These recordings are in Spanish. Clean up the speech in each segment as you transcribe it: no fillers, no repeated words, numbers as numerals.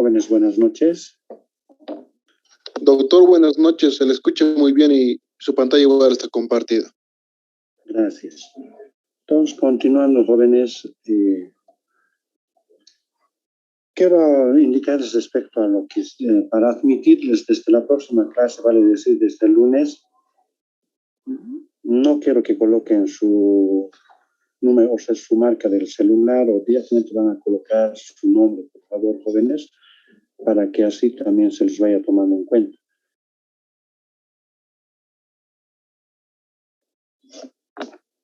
Jóvenes, buenas noches. Doctor, buenas noches. Se le escucha muy bien y su pantalla igual está compartida. Gracias. Entonces, continuando, jóvenes, quiero indicarles respecto a lo que para admitirles desde la próxima clase, vale decir desde el lunes, no quiero que coloquen su número, o sea, su marca del celular, o directamente van a colocar su nombre, por favor, jóvenes, para que así también se les vaya tomando en cuenta.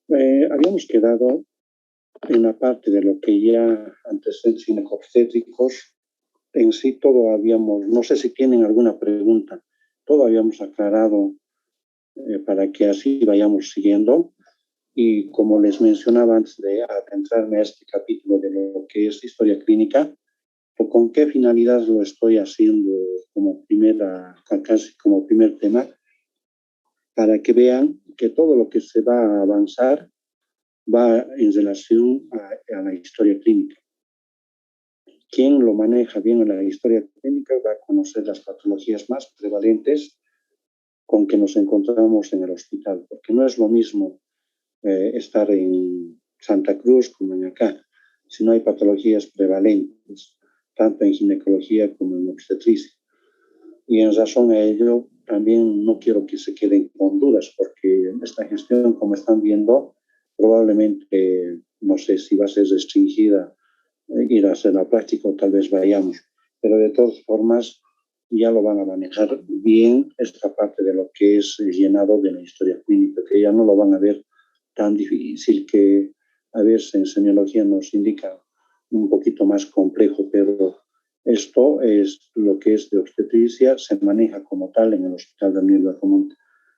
Habíamos quedado en la parte de lo que ya antecedentes ginecobstétricos, en sí todo habíamos, no sé si tienen alguna pregunta, todo habíamos aclarado para que así vayamos siguiendo. Y como les mencionaba antes de adentrarme a este capítulo de lo que es historia clínica, ¿con qué finalidad lo estoy haciendo como casi como primer tema? Para que vean que todo lo que se va a avanzar va en relación a la historia clínica. Quien lo maneja bien en la historia clínica va a conocer las patologías más prevalentes con que nos encontramos en el hospital, porque no es lo mismo estar en Santa Cruz como en acá, si no hay patologías prevalentes, tanto en ginecología como en obstetricia. Y en razón a ello, también no quiero que se queden con dudas, porque esta gestión, como están viendo, probablemente, no sé si va a ser restringida ir a hacer la práctica o tal vez vayamos, pero de todas formas ya lo van a manejar bien esta parte de lo que es el llenado de la historia clínica, que ya no lo van a ver tan difícil que a veces en semiología nos indica un poquito más complejo, pero esto es lo que es de obstetricia, se maneja como tal en el Hospital Daniel Bacamonte.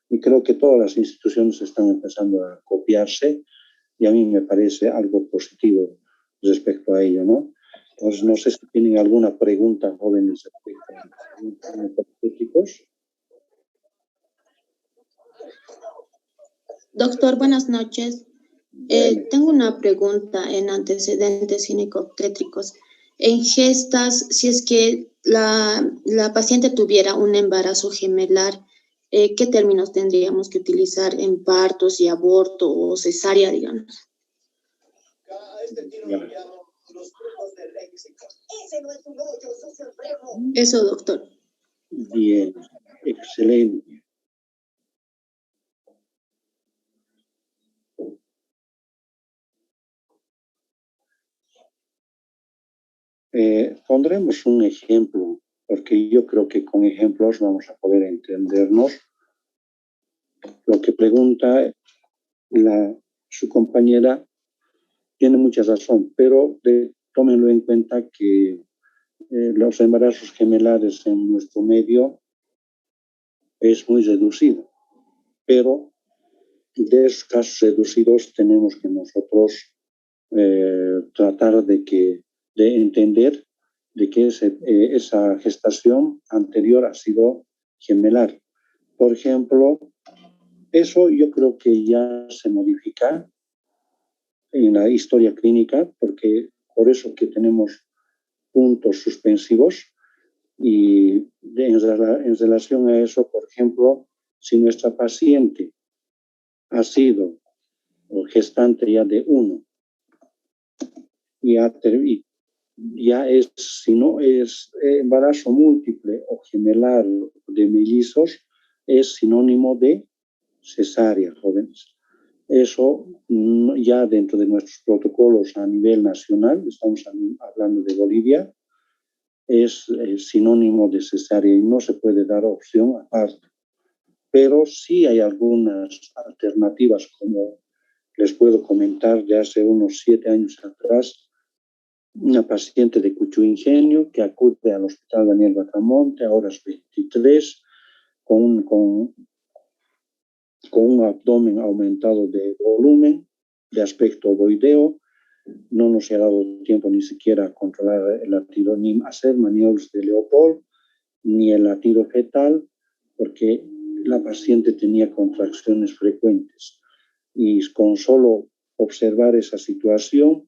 Y creo que todas las instituciones están empezando a copiarse y a mí me parece algo positivo respecto a ello, ¿no? Entonces, no sé si tienen alguna pregunta, jóvenes, respecto a los obstétricos. Doctor, buenas noches. Tengo una pregunta en antecedentes ginecobstétricos. En gestas, si es que la paciente tuviera un embarazo gemelar, ¿qué términos tendríamos que utilizar en partos y aborto o cesárea, digamos? Eso, doctor. Bien, excelente. Pondremos un ejemplo, porque yo creo que con ejemplos vamos a poder entendernos. Lo que pregunta su compañera tiene mucha razón, pero tómenlo en cuenta que los embarazos gemelares en nuestro medio es muy reducido, pero de esos casos reducidos tenemos que nosotros tratar de entender de que esa gestación anterior ha sido gemelar. Por ejemplo, eso yo creo que ya se modifica en la historia clínica, porque por eso que tenemos puntos suspensivos y en relación a eso, por ejemplo, si nuestra paciente ha sido gestante ya de 1 y ya es, si no es embarazo múltiple o gemelar de mellizos, es sinónimo de cesárea, jóvenes. Eso ya dentro de nuestros protocolos a nivel nacional, estamos hablando de Bolivia, es sinónimo de cesárea y no se puede dar opción aparte. Pero sí hay algunas alternativas, como les puedo comentar de hace unos 7 años atrás, una paciente de Cucho Ingenio que acude al Hospital Daniel Bacamonte a horas 23 con un abdomen aumentado de volumen, de aspecto ovoideo. No nos ha dado tiempo ni siquiera a controlar el latido, ni hacer maniobras de Leopold, ni el latido fetal, porque la paciente tenía contracciones frecuentes. Y con solo observar esa situación,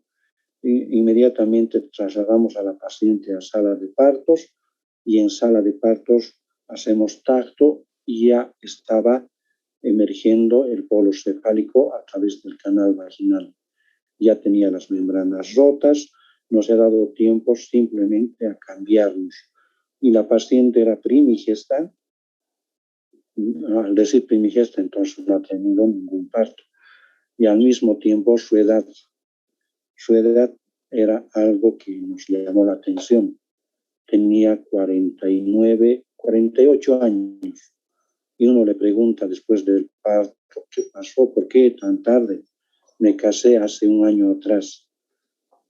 Inmediatamente trasladamos a la paciente a sala de partos y en sala de partos hacemos tacto y ya estaba emergiendo el polo cefálico a través del canal vaginal. Ya tenía las membranas rotas, no se ha dado tiempo simplemente a cambiarlos. Y la paciente era primigesta. Al decir primigesta, entonces no ha tenido ningún parto. Y al mismo tiempo su edad era algo que nos llamó la atención. Tenía 48 años. Y uno le pregunta después del parto, ¿qué pasó? ¿Por qué tan tarde? Me casé hace un año atrás.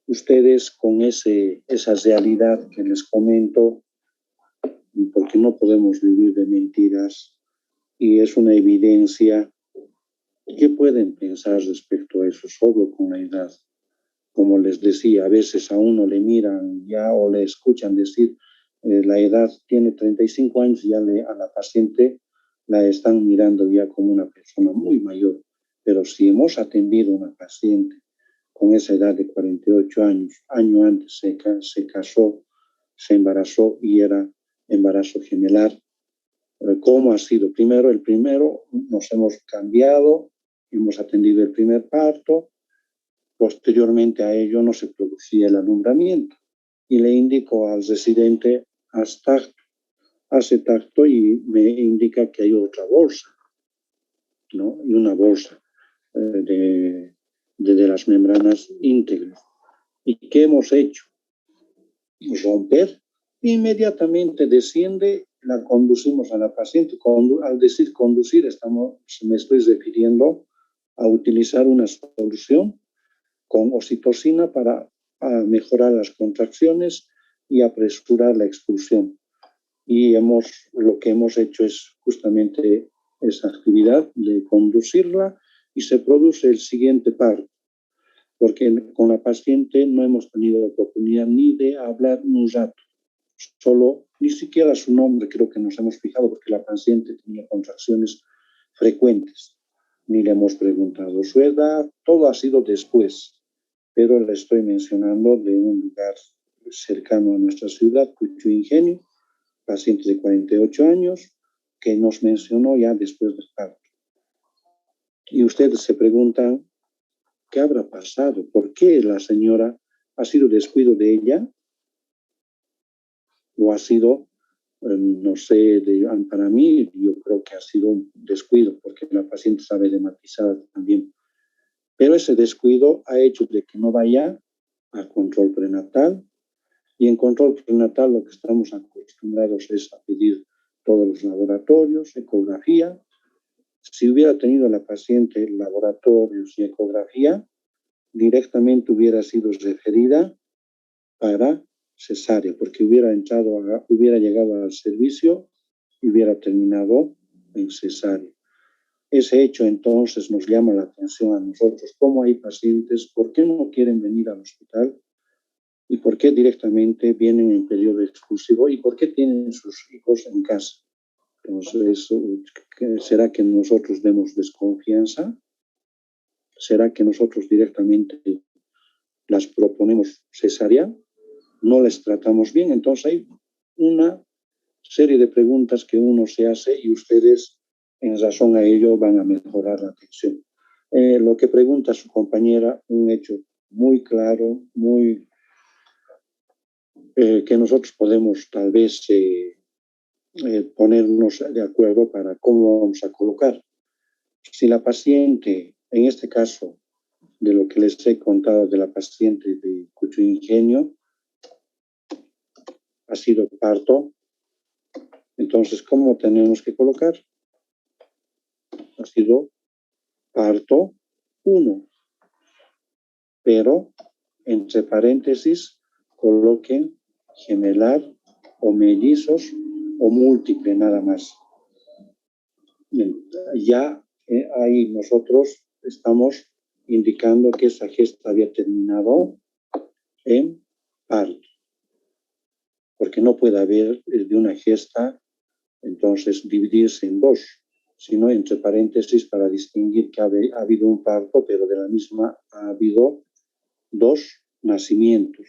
Ustedes con esa realidad que les comento, porque no podemos vivir de mentiras, y es una evidencia. ¿Qué pueden pensar respecto a eso? Solo con la edad. Como les decía, a veces a uno le miran ya o le escuchan decir la edad tiene 35 años y ya a la paciente la están mirando ya como una persona muy mayor. Pero si hemos atendido a una paciente con esa edad de 48 años, año antes se casó, se embarazó y era embarazo gemelar, ¿cómo ha sido? El primero nos hemos cambiado, hemos atendido el primer parto, posteriormente a ello no se producía el alumbramiento y le indico al residente, hace tacto y me indica que hay otra bolsa, ¿no? Y una bolsa de las membranas íntegras. ¿Y qué hemos hecho? Romper, inmediatamente desciende, la conducimos a la paciente. Al decir conducir, me estoy refiriendo a utilizar una solución con oxitocina para mejorar las contracciones y apresurar la expulsión. Y lo que hemos hecho es justamente esa actividad de conducirla y se produce el siguiente parto, porque con la paciente no hemos tenido la oportunidad ni de hablar un rato, solo, ni siquiera su nombre creo que nos hemos fijado, porque la paciente tenía contracciones frecuentes, ni le hemos preguntado su edad, todo ha sido después, pero le estoy mencionando de un lugar cercano a nuestra ciudad, Cucho Ingenio, paciente de 48 años, que nos mencionó ya después del parto. Y ustedes se preguntan, ¿qué habrá pasado? ¿Por qué la señora ha sido descuido de ella? ¿O ha sido, no sé, para mí yo creo que ha sido un descuido, porque la paciente estaba edematizada también. Pero ese descuido ha hecho de que no vaya a control prenatal, y en control prenatal lo que estamos acostumbrados es a pedir todos los laboratorios, ecografía. Si hubiera tenido la paciente laboratorios y ecografía, directamente hubiera sido referida para cesárea, porque hubiera llegado al servicio y hubiera terminado en cesárea. Ese hecho entonces nos llama la atención a nosotros, cómo hay pacientes, ¿por qué no quieren venir al hospital? ¿Y por qué directamente vienen en periodo exclusivo? ¿Y por qué tienen sus hijos en casa? Entonces, ¿será que nosotros demos desconfianza? ¿Será que nosotros directamente las proponemos cesárea? ¿No les tratamos bien? Entonces hay una serie de preguntas que uno se hace y ustedes, en razón a ello, van a mejorar la atención. Lo que pregunta su compañera, un hecho muy claro, muy que nosotros podemos tal vez ponernos de acuerdo para cómo vamos a colocar. Si la paciente, en este caso, de lo que les he contado de la paciente de Cucho Ingenio, ha sido parto, entonces, ¿cómo tenemos que colocar? Ha sido parto 1, pero entre paréntesis coloquen gemelar o mellizos o múltiple nada más. Ya ahí nosotros estamos indicando que esa gesta había terminado en parto, porque no puede haber de una gesta entonces dividirse en dos, sino entre paréntesis para distinguir que ha habido un parto, pero de la misma ha habido dos nacimientos.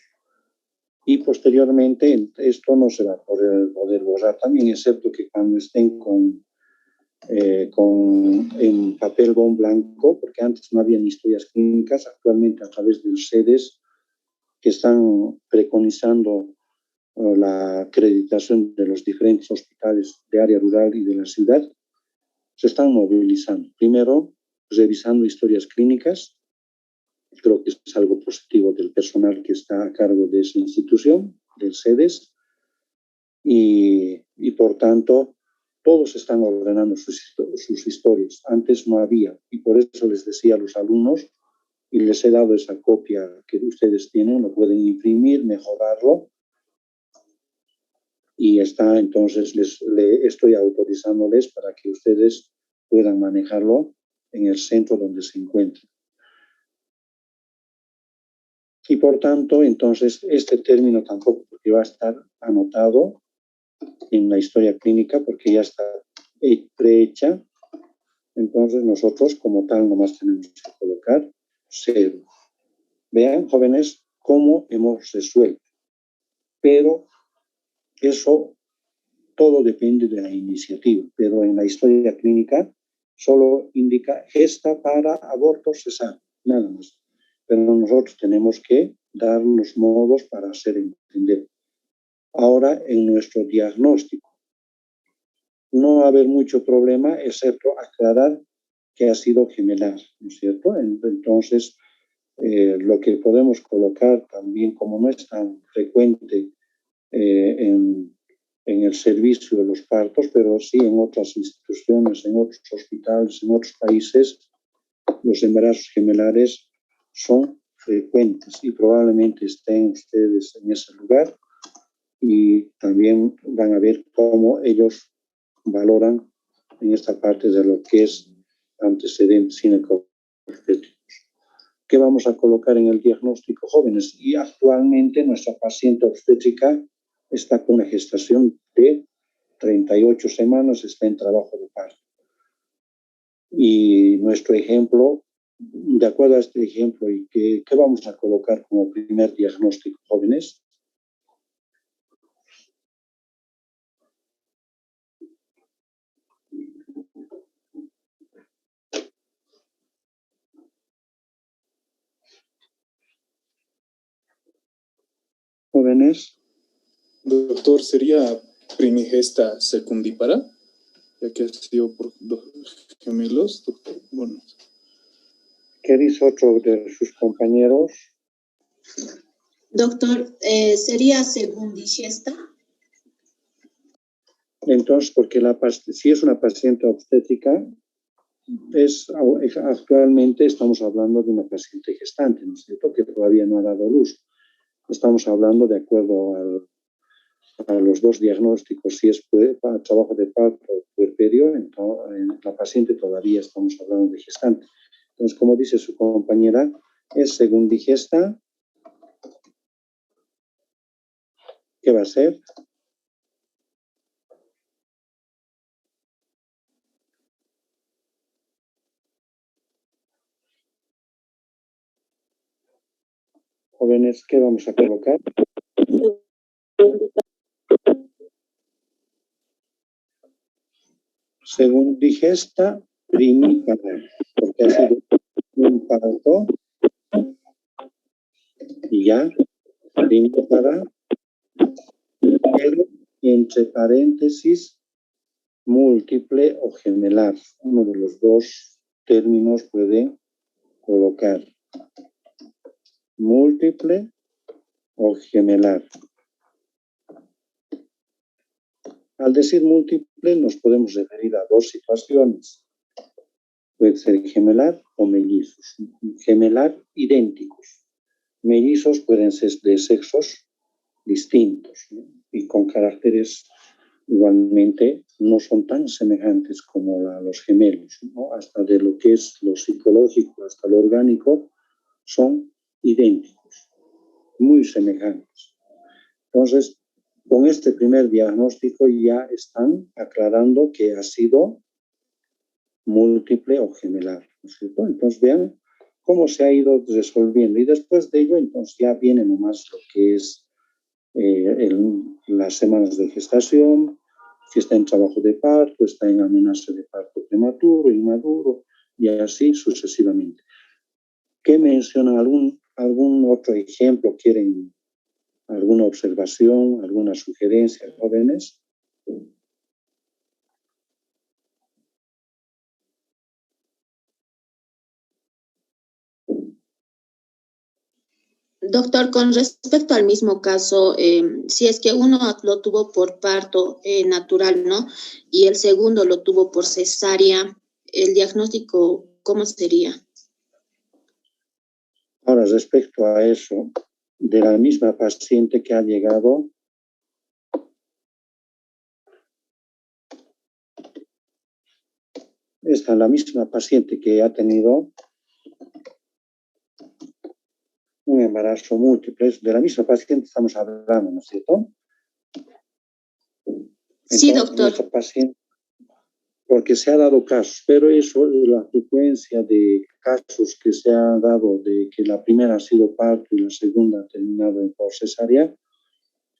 Y posteriormente esto no se va a poder borrar también, excepto que cuando estén en papel bond blanco, porque antes no habían historias clínicas, actualmente a través de los sedes que están preconizando la acreditación de los diferentes hospitales de área rural y de la ciudad, se están movilizando. Primero, revisando historias clínicas. Creo que es algo positivo del personal que está a cargo de esa institución, del SEDES, y por tanto, todos están ordenando sus historias. Antes no había, y por eso les decía a los alumnos, y les he dado esa copia que ustedes tienen, lo pueden imprimir, mejorarlo, y está, entonces estoy autorizándoles para que ustedes puedan manejarlo en el centro donde se encuentren. Y por tanto, entonces, este término tampoco porque va a estar anotado en la historia clínica porque ya está prehecha. Entonces, nosotros como tal nomás tenemos que colocar 0. Vean, jóvenes, cómo hemos resuelto. Pero eso todo depende de la iniciativa. Pero en la historia clínica solo indica gesta para aborto cesáreo, nada más. Pero nosotros tenemos que dar los modos para hacer entender. Ahora, en nuestro diagnóstico, no va a haber mucho problema, excepto aclarar que ha sido gemelar, ¿no es cierto? Entonces, lo que podemos colocar también, como no es tan frecuente en el servicio de los partos, pero sí en otras instituciones, en otros hospitales, en otros países, los embarazos gemelares son frecuentes y probablemente estén ustedes en ese lugar y también van a ver cómo ellos valoran en esta parte de lo que es antecedentes ginecobstétricos. ¿Qué vamos a colocar en el diagnóstico, jóvenes? Y actualmente nuestra paciente obstétrica está con una gestación de 38 semanas, está en trabajo de parto. Y nuestro ejemplo, de acuerdo a este ejemplo, ¿y qué vamos a colocar como primer diagnóstico, jóvenes? Jóvenes. Doctor, ¿sería primigesta secundípara? Ya que ha sido por dos gemelos, doctor. Bueno. ¿Qué dice otro de sus compañeros? Doctor, ¿sería segundigesta? Entonces, porque si es una paciente obstétrica, actualmente estamos hablando de una paciente gestante, ¿no es cierto?, que todavía no ha dado luz. Estamos hablando de acuerdo a los dos diagnósticos, si es para trabajo de parto o puerperio, entonces, en la paciente todavía estamos hablando de gestante. Entonces, como dice su compañera, es segundigesta. ¿Qué va a ser? Jóvenes, ¿qué vamos a colocar? Segundigesta primípara, porque ha sido un parto y ya, primípara, pero entre paréntesis, múltiple o gemelar. Uno de los dos términos puede colocar múltiple o gemelar. Al decir múltiple nos podemos referir a dos situaciones. Puede ser gemelar o mellizos. Gemelar idénticos. Mellizos pueden ser de sexos distintos, ¿no? Y con caracteres igualmente no son tan semejantes como los gemelos, ¿no? Hasta de lo que es lo psicológico hasta lo orgánico son idénticos, muy semejantes. Entonces, con este primer diagnóstico ya están aclarando que ha sido múltiple o gemelar, ¿no es cierto? Entonces, vean cómo se ha ido resolviendo. Y después de ello, entonces ya viene nomás lo que es las semanas de gestación, si está en trabajo de parto, está en amenaza de parto prematuro, inmaduro, y así sucesivamente. ¿Qué mencionan? ¿Algún otro ejemplo? ¿Quieren alguna observación, alguna sugerencia, jóvenes? Doctor, con respecto al mismo caso, si es que uno lo tuvo por parto natural, ¿no? Y el segundo lo tuvo por cesárea, ¿el diagnóstico cómo sería? Ahora, respecto a eso, de la misma paciente que ha llegado, esta la misma paciente que ha tenido un embarazo múltiple, de la misma paciente estamos hablando, ¿no es cierto? Sí, Entonces, doctor. nuestra paciente, porque se ha dado casos, pero eso, la frecuencia de casos que se ha dado de que la primera ha sido parto y la segunda ha terminado en por cesárea,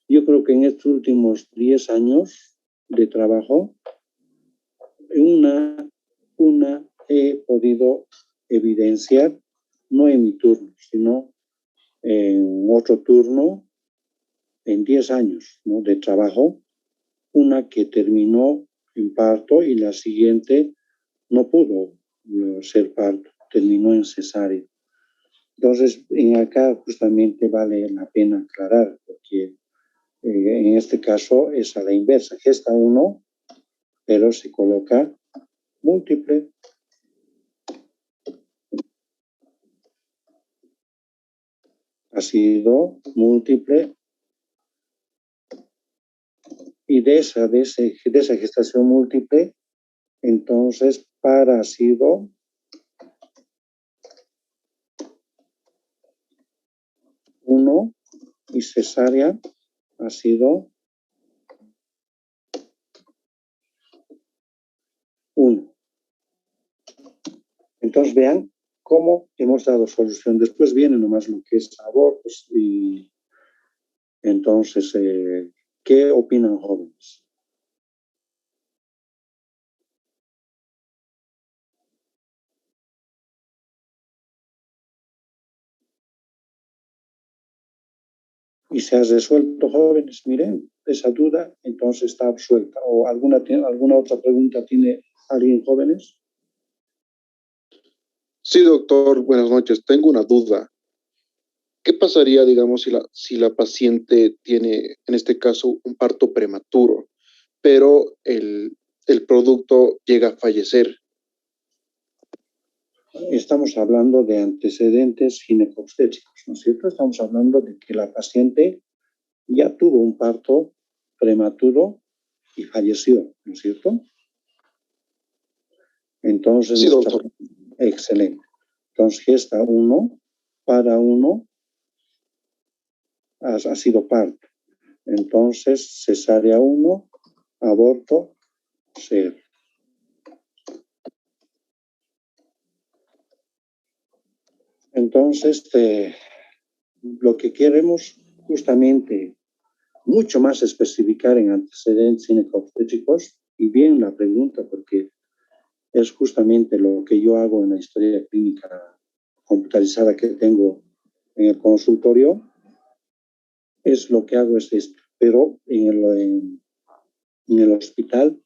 yo creo que en estos últimos 10 años de trabajo, una he podido evidenciar, no en mi turno, sino en otro turno, en 10 años, ¿no?, de trabajo, una que terminó en parto y la siguiente no pudo ser parto, terminó en cesárea. Entonces, en acá justamente vale la pena aclarar, porque en este caso es a la inversa, gesta uno, pero se coloca múltiple. Ha sido múltiple. Y de esa gestación múltiple, entonces, para ha sido uno y cesárea ha sido 1. Entonces, vean cómo hemos dado solución. Después viene nomás lo que es abortos y entonces, ¿qué opinan, jóvenes? Y se ha resuelto, jóvenes, miren, esa duda entonces está absuelta. ¿O alguna otra pregunta tiene alguien, jóvenes? Sí, doctor, buenas noches. Tengo una duda. ¿Qué pasaría, digamos, si la paciente tiene, en este caso, un parto prematuro, pero el producto llega a fallecer? Estamos hablando de antecedentes ginecobstétricos, ¿no es cierto? Estamos hablando de que la paciente ya tuvo un parto prematuro y falleció, ¿no es cierto? Entonces, Sí, doctor. Excelente. Entonces, gesta 1, para 1, ha sido parto. Entonces, cesárea 1, aborto 0. Entonces, lo que queremos justamente mucho más especificar en antecedentes ginecobstétricos, y bien la pregunta, porque es justamente lo que yo hago en la historia clínica computarizada que tengo en el consultorio, es lo que hago es esto, pero en el hospital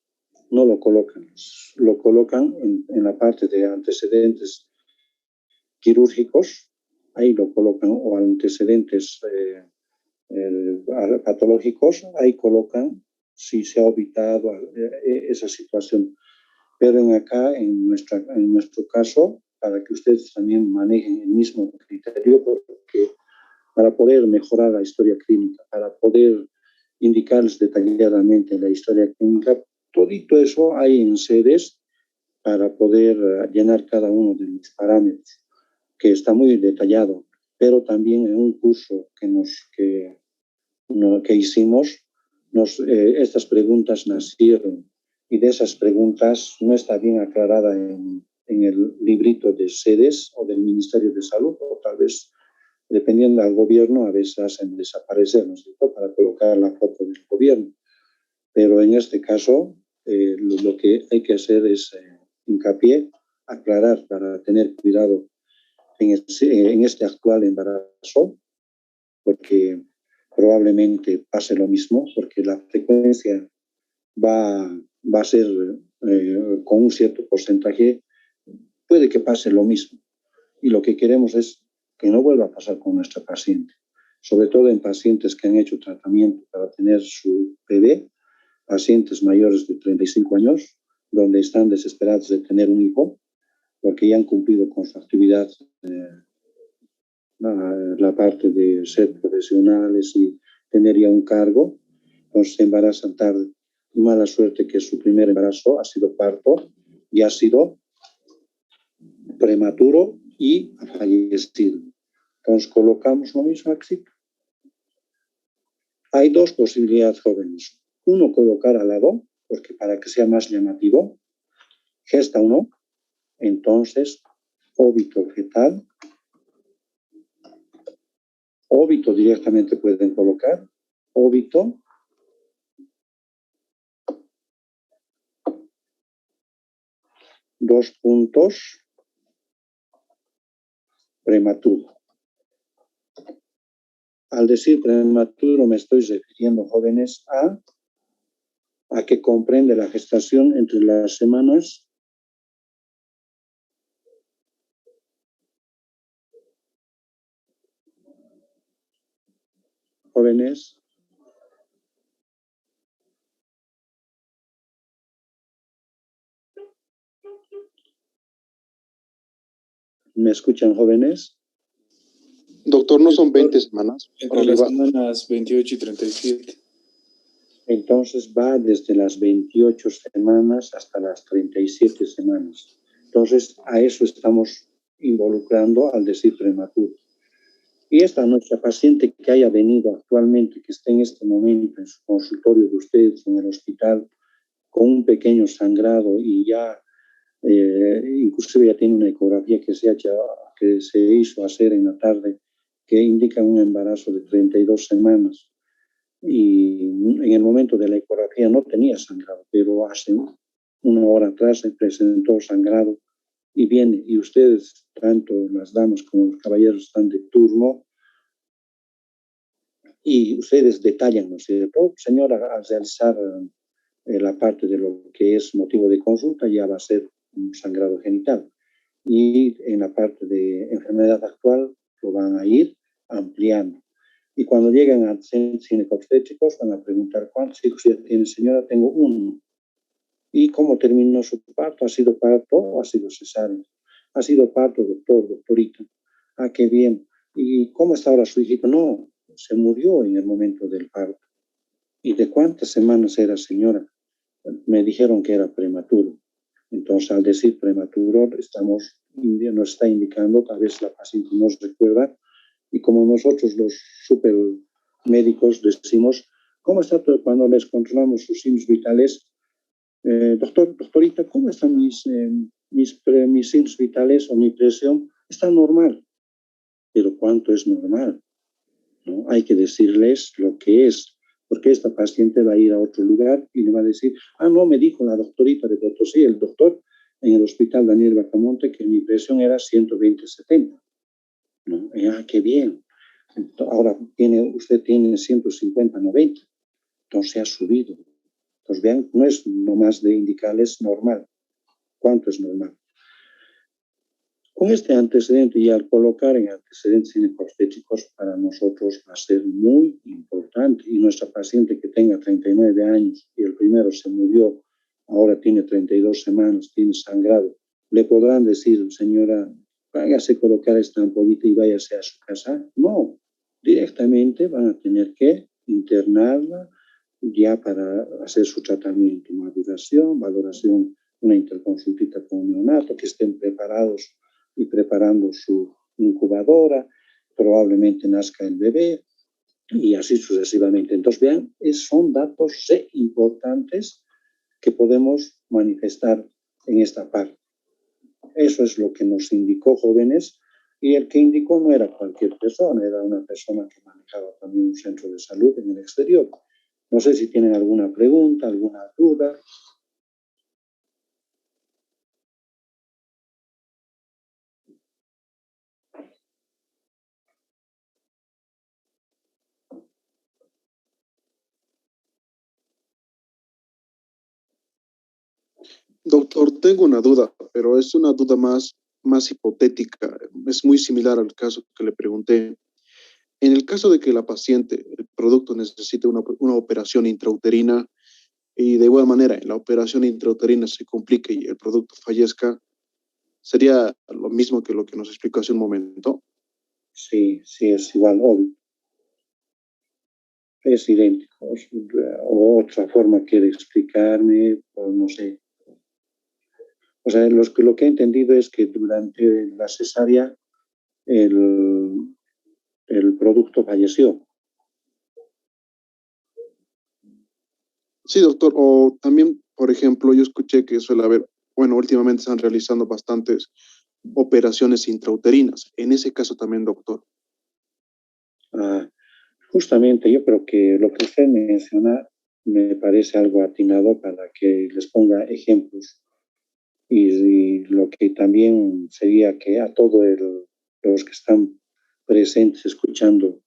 no lo colocan, lo colocan en la parte de antecedentes quirúrgicos, ahí lo colocan, o antecedentes patológicos, ahí colocan si se ha evitado esa situación. Pero en nuestro caso, para que ustedes también manejen el mismo criterio, porque para poder mejorar la historia clínica, para poder indicarles detalladamente la historia clínica, todito eso hay en sedes para poder llenar cada uno de los parámetros, que está muy detallado, pero también en un curso que hicimos, estas preguntas nacieron, y de esas preguntas no está bien aclarada en el librito de sedes o del Ministerio de Salud, o tal vez, dependiendo del gobierno, a veces hacen desaparecer, ¿no es cierto?, para colocar la foto del gobierno. Pero en este caso, lo que hay que hacer es hincapié, aclarar para tener cuidado en este actual embarazo, porque probablemente pase lo mismo, porque la frecuencia va a ser con un cierto porcentaje, puede que pase lo mismo. Y lo que queremos es que no vuelva a pasar con nuestra paciente, sobre todo en pacientes que han hecho tratamiento para tener su bebé, pacientes mayores de 35 años, donde están desesperados de tener un hijo, porque ya han cumplido con su actividad, la parte de ser profesionales y tener ya un cargo, entonces se embarazan tarde. Y mala suerte que su primer embarazo ha sido parto y ha sido prematuro y ha fallecido. Entonces colocamos lo mismo aquí. Hay dos posibilidades jóvenes. Uno, colocar al lado, porque para que sea más llamativo, gesta uno, entonces óbito fetal, óbito directamente pueden colocar, óbito, dos puntos, prematuro. Al decir prematuro me estoy refiriendo, jóvenes, a que comprende la gestación entre las semanas jóvenes, ¿me escuchan, jóvenes? Doctor, ¿no son 20 semanas? Entre las semanas 28 y 37. Entonces va desde las 28 semanas hasta las 37 semanas. Entonces a eso estamos involucrando al decir prematuro. Y esta nuestra paciente que haya venido actualmente, que esté en este momento en su consultorio de ustedes, en el hospital, con un pequeño sangrado y ya inclusive ya tiene una ecografía que se hizo hacer en la tarde, que indica un embarazo de 32 semanas. Y en el momento de la ecografía no tenía sangrado, pero hace una hora atrás se presentó sangrado y viene, y ustedes, tanto las damas como los caballeros, están de turno y ustedes detallan, ¿no es cierto? Señora, al realizar la parte de lo que es motivo de consulta ya va a ser un sangrado genital, y en la parte de enfermedad actual lo van a ir ampliando. Y cuando llegan a centros ginecobstétricos van a preguntar, ¿cuántos hijos ya tiene, señora? Tengo uno. ¿Y cómo terminó su parto? ¿Ha sido parto o ha sido cesárea? Ha sido parto, doctor, doctorita. Ah, qué bien. ¿Y cómo está ahora su hijito? No, se murió en el momento del parto. ¿Y de cuántas semanas era, señora? Me dijeron que era prematuro. Entonces, al decir prematuro, nos está indicando, tal vez la paciente nos recuerda, y como nosotros los super médicos decimos, ¿cómo está todo? Cuando les controlamos sus signos vitales? Doctorita, ¿cómo están mis signos vitales o mi presión? Está normal. Pero ¿cuánto es normal? ¿No? Hay que decirles lo que es, porque esta paciente va a ir a otro lugar y le va a decir, no, me dijo la doctorita de Potosí, el doctor en el hospital Daniel Bacamonte, que mi presión era 120/70. ¿No? Qué bien. Ahora usted tiene 150/90, entonces ha subido. Entonces vean, no es nomás de indicarles normal. ¿Cuánto es normal? Con este antecedente y al colocar en antecedentes ginecobstétricos, para nosotros va a ser muy importante. Y nuestra paciente que tenga 39 años y el primero se murió, ahora tiene 32 semanas, tiene sangrado, le podrán decir, señora, hágase colocar esta ampollita y váyase a su casa. No, directamente van a tener que internarla ya para hacer su tratamiento, maduración, valoración, una interconsultita con un neonato, que estén preparados y preparando su incubadora, probablemente nazca el bebé y así sucesivamente. Entonces, vean, son datos importantes que podemos manifestar en esta parte. eso es lo que nos indicó jóvenes, y el que indicó no era cualquier persona, era una persona que manejaba también un centro de salud en el exterior. No sé si tienen alguna pregunta, alguna duda. Doctor, tengo una duda, pero es una duda más hipotética. Es muy similar al caso que le pregunté. En el caso de que la paciente, el producto necesite una operación intrauterina y de igual manera en la operación intrauterina se complique y el producto fallezca, ¿sería lo mismo que lo que nos explicó hace un momento? Sí, sí, es igual, obvio. Es idéntico. O otra forma quiere explicarme, o no sé. O sea, lo que he entendido es que durante la cesárea el producto falleció. Sí, doctor. O también, por ejemplo, yo escuché que suele haber, bueno, últimamente están realizando bastantes operaciones intrauterinas. En ese caso también, doctor. Ah, justamente yo creo que lo que usted menciona me parece algo atinado para que les ponga ejemplos. Y lo que también sería que a todos los que están presentes escuchando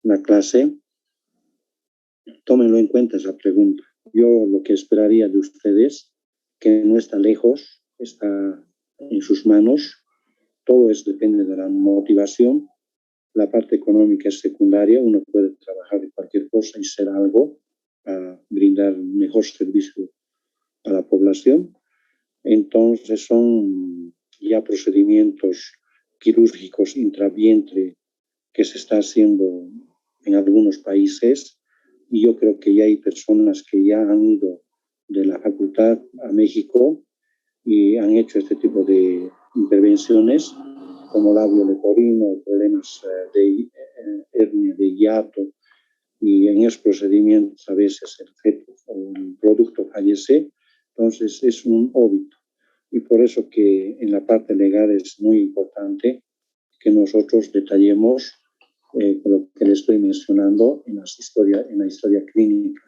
la clase, tómenlo en cuenta esa pregunta. Yo lo que esperaría de ustedes, que no está lejos, está en sus manos, todo depende de la motivación, la parte económica es secundaria, uno puede trabajar de cualquier cosa y ser algo para brindar mejor servicio a la población. Entonces son ya procedimientos quirúrgicos intravientre que se está haciendo en algunos países, y yo creo que ya hay personas que ya han ido de la facultad a México y han hecho este tipo de intervenciones como labio leporino, problemas de hernia de hiato, y en esos procedimientos a veces el feto o el producto fallece. Entonces es un óbito, y por eso que en la parte legal es muy importante que nosotros detallemos lo que le estoy mencionando en la historia clínica.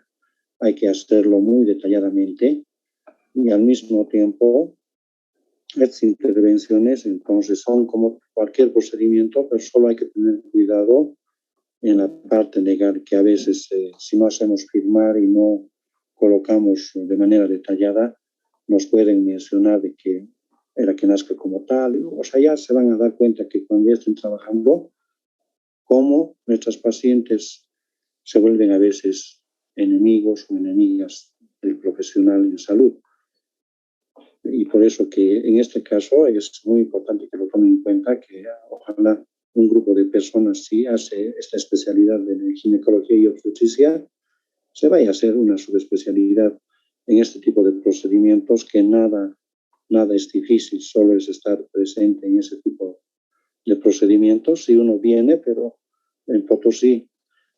Hay que hacerlo muy detalladamente, y al mismo tiempo estas intervenciones entonces son como cualquier procedimiento, pero solo hay que tener cuidado en la parte legal, que a veces si no hacemos firmar y no colocamos de manera detallada, nos pueden mencionar de que era que nazca como tal. O sea, ya se van a dar cuenta que cuando ya estén trabajando, cómo nuestras pacientes se vuelven a veces enemigos o enemigas del profesional en salud. Y por eso que en este caso es muy importante que lo tomen en cuenta, que ojalá un grupo de personas, si hace esta especialidad de ginecología y obstetricia, se vaya a hacer una subespecialidad en este tipo de procedimientos, que nada es difícil, solo es estar presente en ese tipo de procedimientos. Si uno viene, pero en Potosí,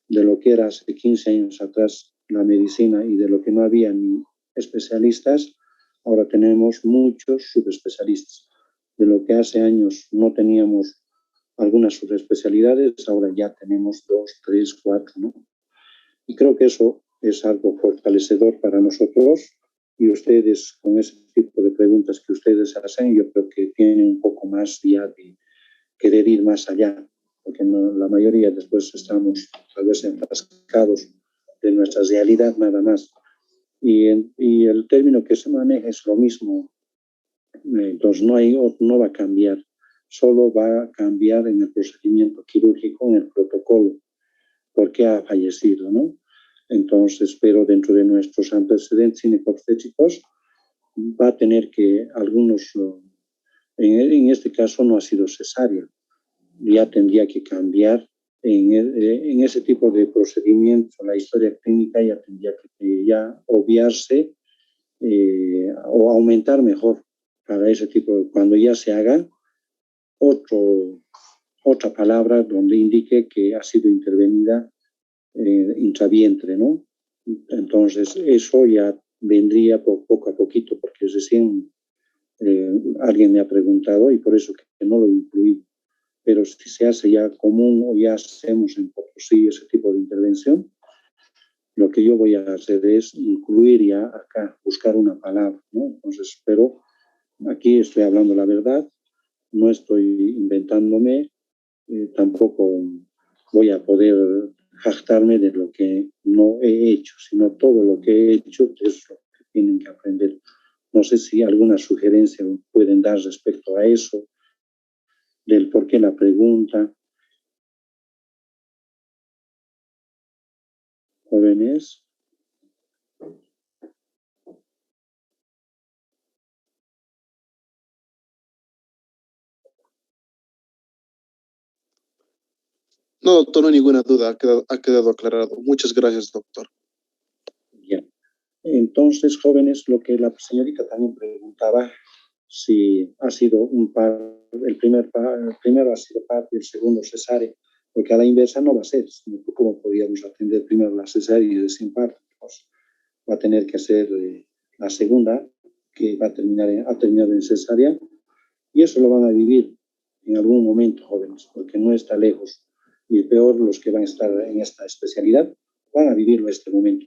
de lo que era hace 15 años atrás la medicina y de lo que no había ni especialistas, ahora tenemos muchos subespecialistas. De lo que hace años no teníamos algunas subespecialidades, ahora ya tenemos 2, 3, 4, ¿no? Y creo que eso es algo fortalecedor para nosotros, y ustedes, con ese tipo de preguntas que ustedes hacen, yo creo que tienen un poco más ya de querer ir más allá, porque no, la mayoría después estamos tal vez enfrascados de nuestra realidad nada más. Y el término que se maneja es lo mismo, entonces no va a cambiar, solo va a cambiar en el procedimiento quirúrgico, en el protocolo, porque ha fallecido, ¿no? Entonces, pero dentro de nuestros antecedentes ginecobstétricos va a tener que algunos, en este caso no ha sido cesárea, ya tendría que cambiar en ese tipo de procedimientos. La historia clínica ya tendría que ya obviarse o aumentar mejor para ese tipo, cuando ya se haga otra palabra donde indique que ha sido intervenida intravientre, ¿no? Entonces eso ya vendría poco a poquito, porque recién alguien me ha preguntado y por eso que no lo incluí. Pero si se hace ya común o ya hacemos en Potosí ese tipo de intervención, lo que yo voy a hacer es incluir ya acá, buscar una palabra, ¿no? Entonces, pero aquí estoy hablando la verdad, no estoy inventándome, tampoco voy a poder jactarme de lo que no he hecho, sino todo lo que he hecho es lo que tienen que aprender. No sé si alguna sugerencia pueden dar respecto a eso, del por qué la pregunta. Jóvenes. No, doctor, no hay ninguna duda, ha quedado aclarado. Muchas gracias, doctor. Ya. Entonces, jóvenes, lo que la señorita también preguntaba, si ha sido un par, el primero ha sido parte y el segundo cesárea, porque a la inversa no va a ser, sino cómo podíamos atender primero la cesárea y después parte. Pues va a tener que ser la segunda, que ha terminado en cesárea, y eso lo van a vivir en algún momento, jóvenes, porque no está lejos. Y peor, los que van a estar en esta especialidad van a vivirlo este momento.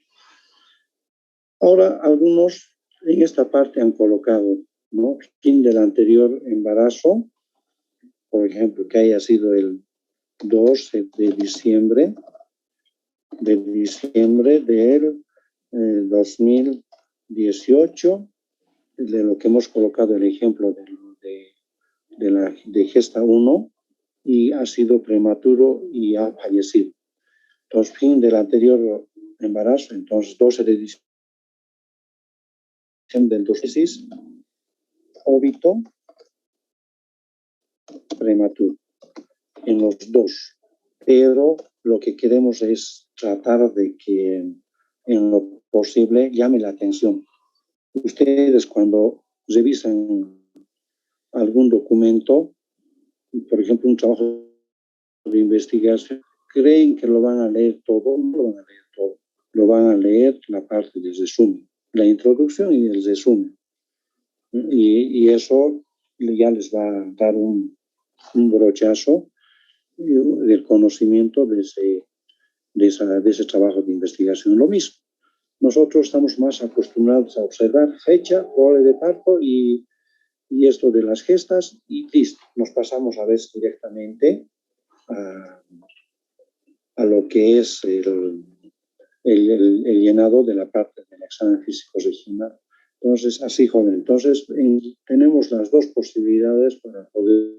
Ahora, algunos en esta parte han colocado, ¿no? Fin del anterior embarazo, por ejemplo, que haya sido el 12 de diciembre del 2018, de lo que hemos colocado el ejemplo de gesta 1, y ha sido prematuro y ha fallecido. Entonces, fin del anterior embarazo, entonces 12 de diciembre del 2016, óbito prematuro en los dos. Pero lo que queremos es tratar de que en lo posible llame la atención. Ustedes cuando revisan algún documento, por ejemplo, un trabajo de investigación, creen que lo van a leer todo, no lo van a leer todo. Lo van a leer la parte del resumen, la introducción y el resumen. Y eso ya les va a dar un brochazo del conocimiento de ese trabajo de investigación. Lo mismo, nosotros estamos más acostumbrados a observar fecha, rol de parto y esto de las gestas y listo, nos pasamos a veces directamente a lo que es el llenado de la parte del examen físico regional. Entonces, así, joven, entonces tenemos las dos posibilidades para poder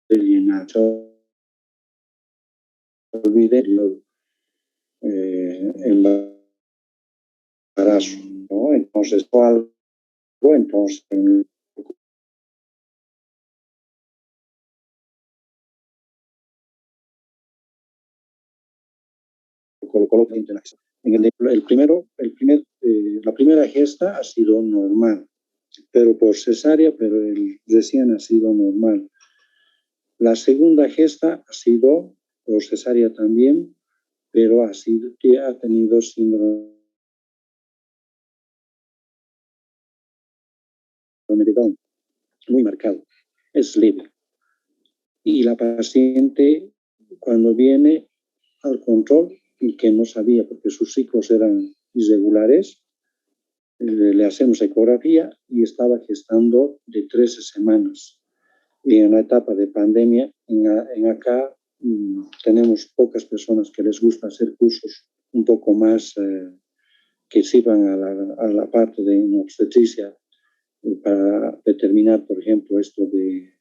llenar. Olvide embarazo, ¿no? Entonces, algo, entonces, la primera gesta ha sido normal, pero por cesárea, pero el recién ha sido normal. La segunda gesta ha sido por cesárea también, pero ha tenido síndrome de Down, muy marcado, es leve. Y la paciente, cuando viene al control, y que no sabía porque sus ciclos eran irregulares, le hacemos ecografía y estaba gestando de 13 semanas. Y en la etapa de pandemia, en acá tenemos pocas personas que les gusta hacer cursos un poco más que sirvan a la parte de obstetricia para determinar, por ejemplo, esto de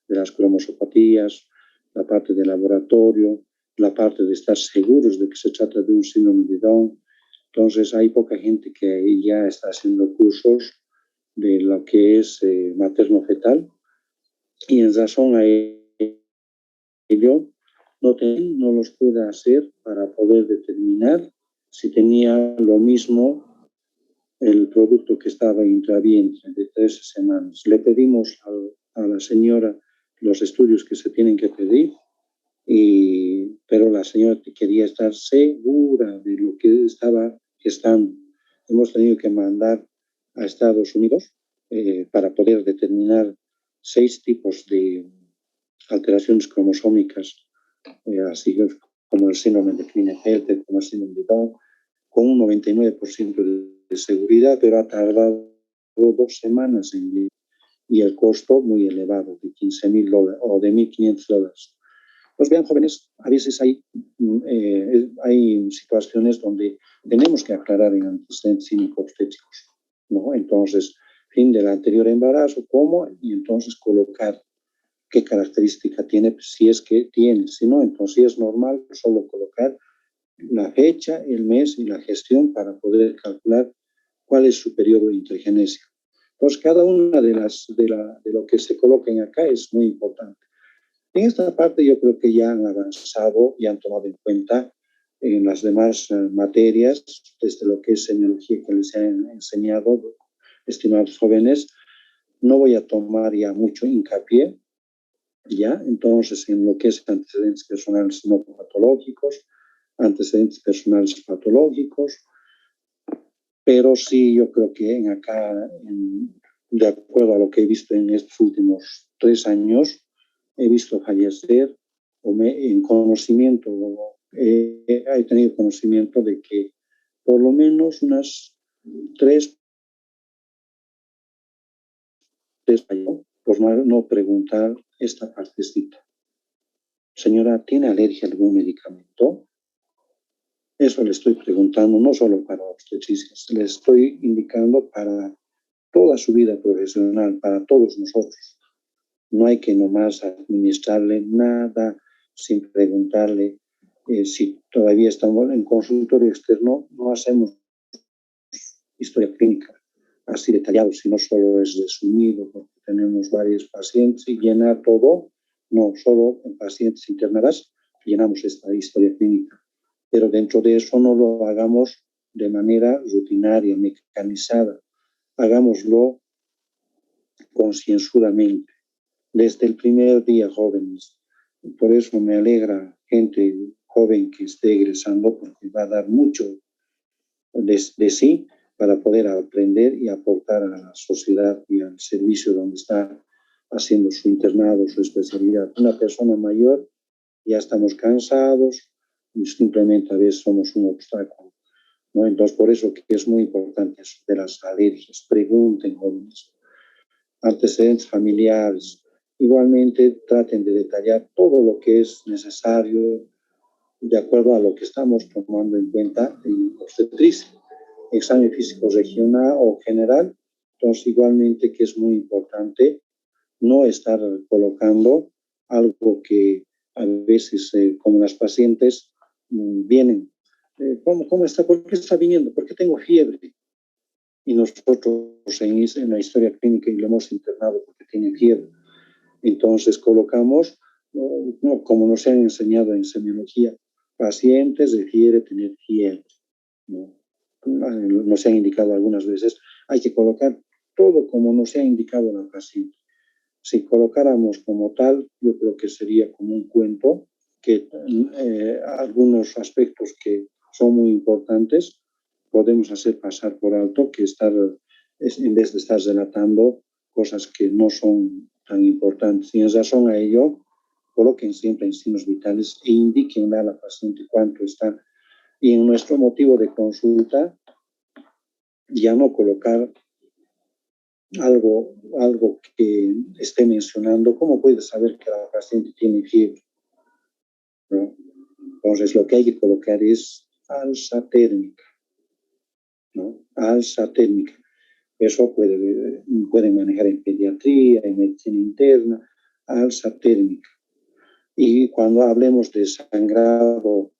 las cromosopatías, la parte de laboratorio, la parte de estar seguros de que se trata de un síndrome de Down. Entonces hay poca gente que ya está haciendo cursos de lo que es materno-fetal y en razón a ello no los puede hacer para poder determinar si tenía lo mismo el producto que estaba intravientre de 13 semanas. Le pedimos a la señora los estudios que se tienen que pedir, pero la señora quería estar segura de lo que estaba gestando. Hemos tenido que mandar a Estados Unidos para poder determinar 6 tipos de alteraciones cromosómicas, así como el síndrome de Klinefelter, como el síndrome de Down, con un 99% de seguridad, pero ha tardado 2 semanas en llegar, y el costo muy elevado, de $15,000 o de $1,500. Pues bien, jóvenes, a veces hay situaciones donde tenemos que aclarar en antecedentes gineco-obstétricos, ¿no? Entonces, fin del anterior embarazo, cómo, y entonces colocar qué característica tiene, si es que tiene. Si no, entonces si es normal solo colocar la fecha, el mes y la gestión para poder calcular cuál es su periodo de intergenesia. Entonces, cada una de lo que se coloquen acá es muy importante. En esta parte yo creo que ya han avanzado y han tomado en cuenta en las demás materias, desde lo que es semiología que les han enseñado, estimados jóvenes. No voy a tomar ya mucho hincapié, ya, entonces en lo que es antecedentes personales no patológicos, antecedentes personales patológicos, pero sí yo creo que de acuerdo a lo que he visto en estos últimos 3 años, he visto fallecer he tenido conocimiento de que por lo menos unas 3 por no preguntar esta partecita. Señora, ¿tiene alergia a algún medicamento? Eso le estoy preguntando, no solo para obstetricia, le estoy indicando para toda su vida profesional, para todos nosotros. No hay que nomás administrarle nada sin preguntarle si todavía estamos en consultorio externo, no hacemos historia clínica así detallado, sino solo es resumido, porque tenemos varios pacientes y llenar todo, no solo en pacientes internadas, llenamos esta historia clínica. Pero dentro de eso no lo hagamos de manera rutinaria, mecanizada. Hagámoslo concienzudamente, desde el primer día, jóvenes. Por eso me alegra gente joven que esté egresando, porque va a dar mucho de sí para poder aprender y aportar a la sociedad y al servicio donde está haciendo su internado, su especialidad. Una persona mayor, ya estamos cansados y simplemente a veces somos un obstáculo, ¿no? Entonces, por eso que es muy importante eso de las alergias. Pregunten, jóvenes. Antecedentes familiares. Igualmente, traten de detallar todo lo que es necesario de acuerdo a lo que estamos tomando en cuenta en obstetricia. Examen físico regional o general. Entonces, igualmente que es muy importante no estar colocando algo que a veces, como las pacientes vienen, ¿cómo está? ¿Por qué está viniendo? ¿Por qué tengo fiebre? Y nosotros en la historia clínica y lo hemos internado porque tiene fiebre. Entonces colocamos, no, como nos han enseñado en semiología, pacientes refiere tener fiebre, ¿no? Nos han indicado algunas veces, hay que colocar todo como nos ha indicado la paciente. Si colocáramos como tal, yo creo que sería como un cuento, que algunos aspectos que son muy importantes podemos hacer pasar por alto, que en vez de estar relatando cosas que no son tan importantes. Y en razón a ello, coloquen siempre en signos vitales e indiquen a la paciente cuánto está. Y en nuestro motivo de consulta, ya no colocar algo que esté mencionando. ¿Cómo puede saber que la paciente tiene fiebre? ¿No? Entonces, lo que hay que colocar es alza térmica, ¿no? Alza térmica. Eso pueden manejar en pediatría, en medicina interna, alza térmica. Y cuando hablemos de sangrado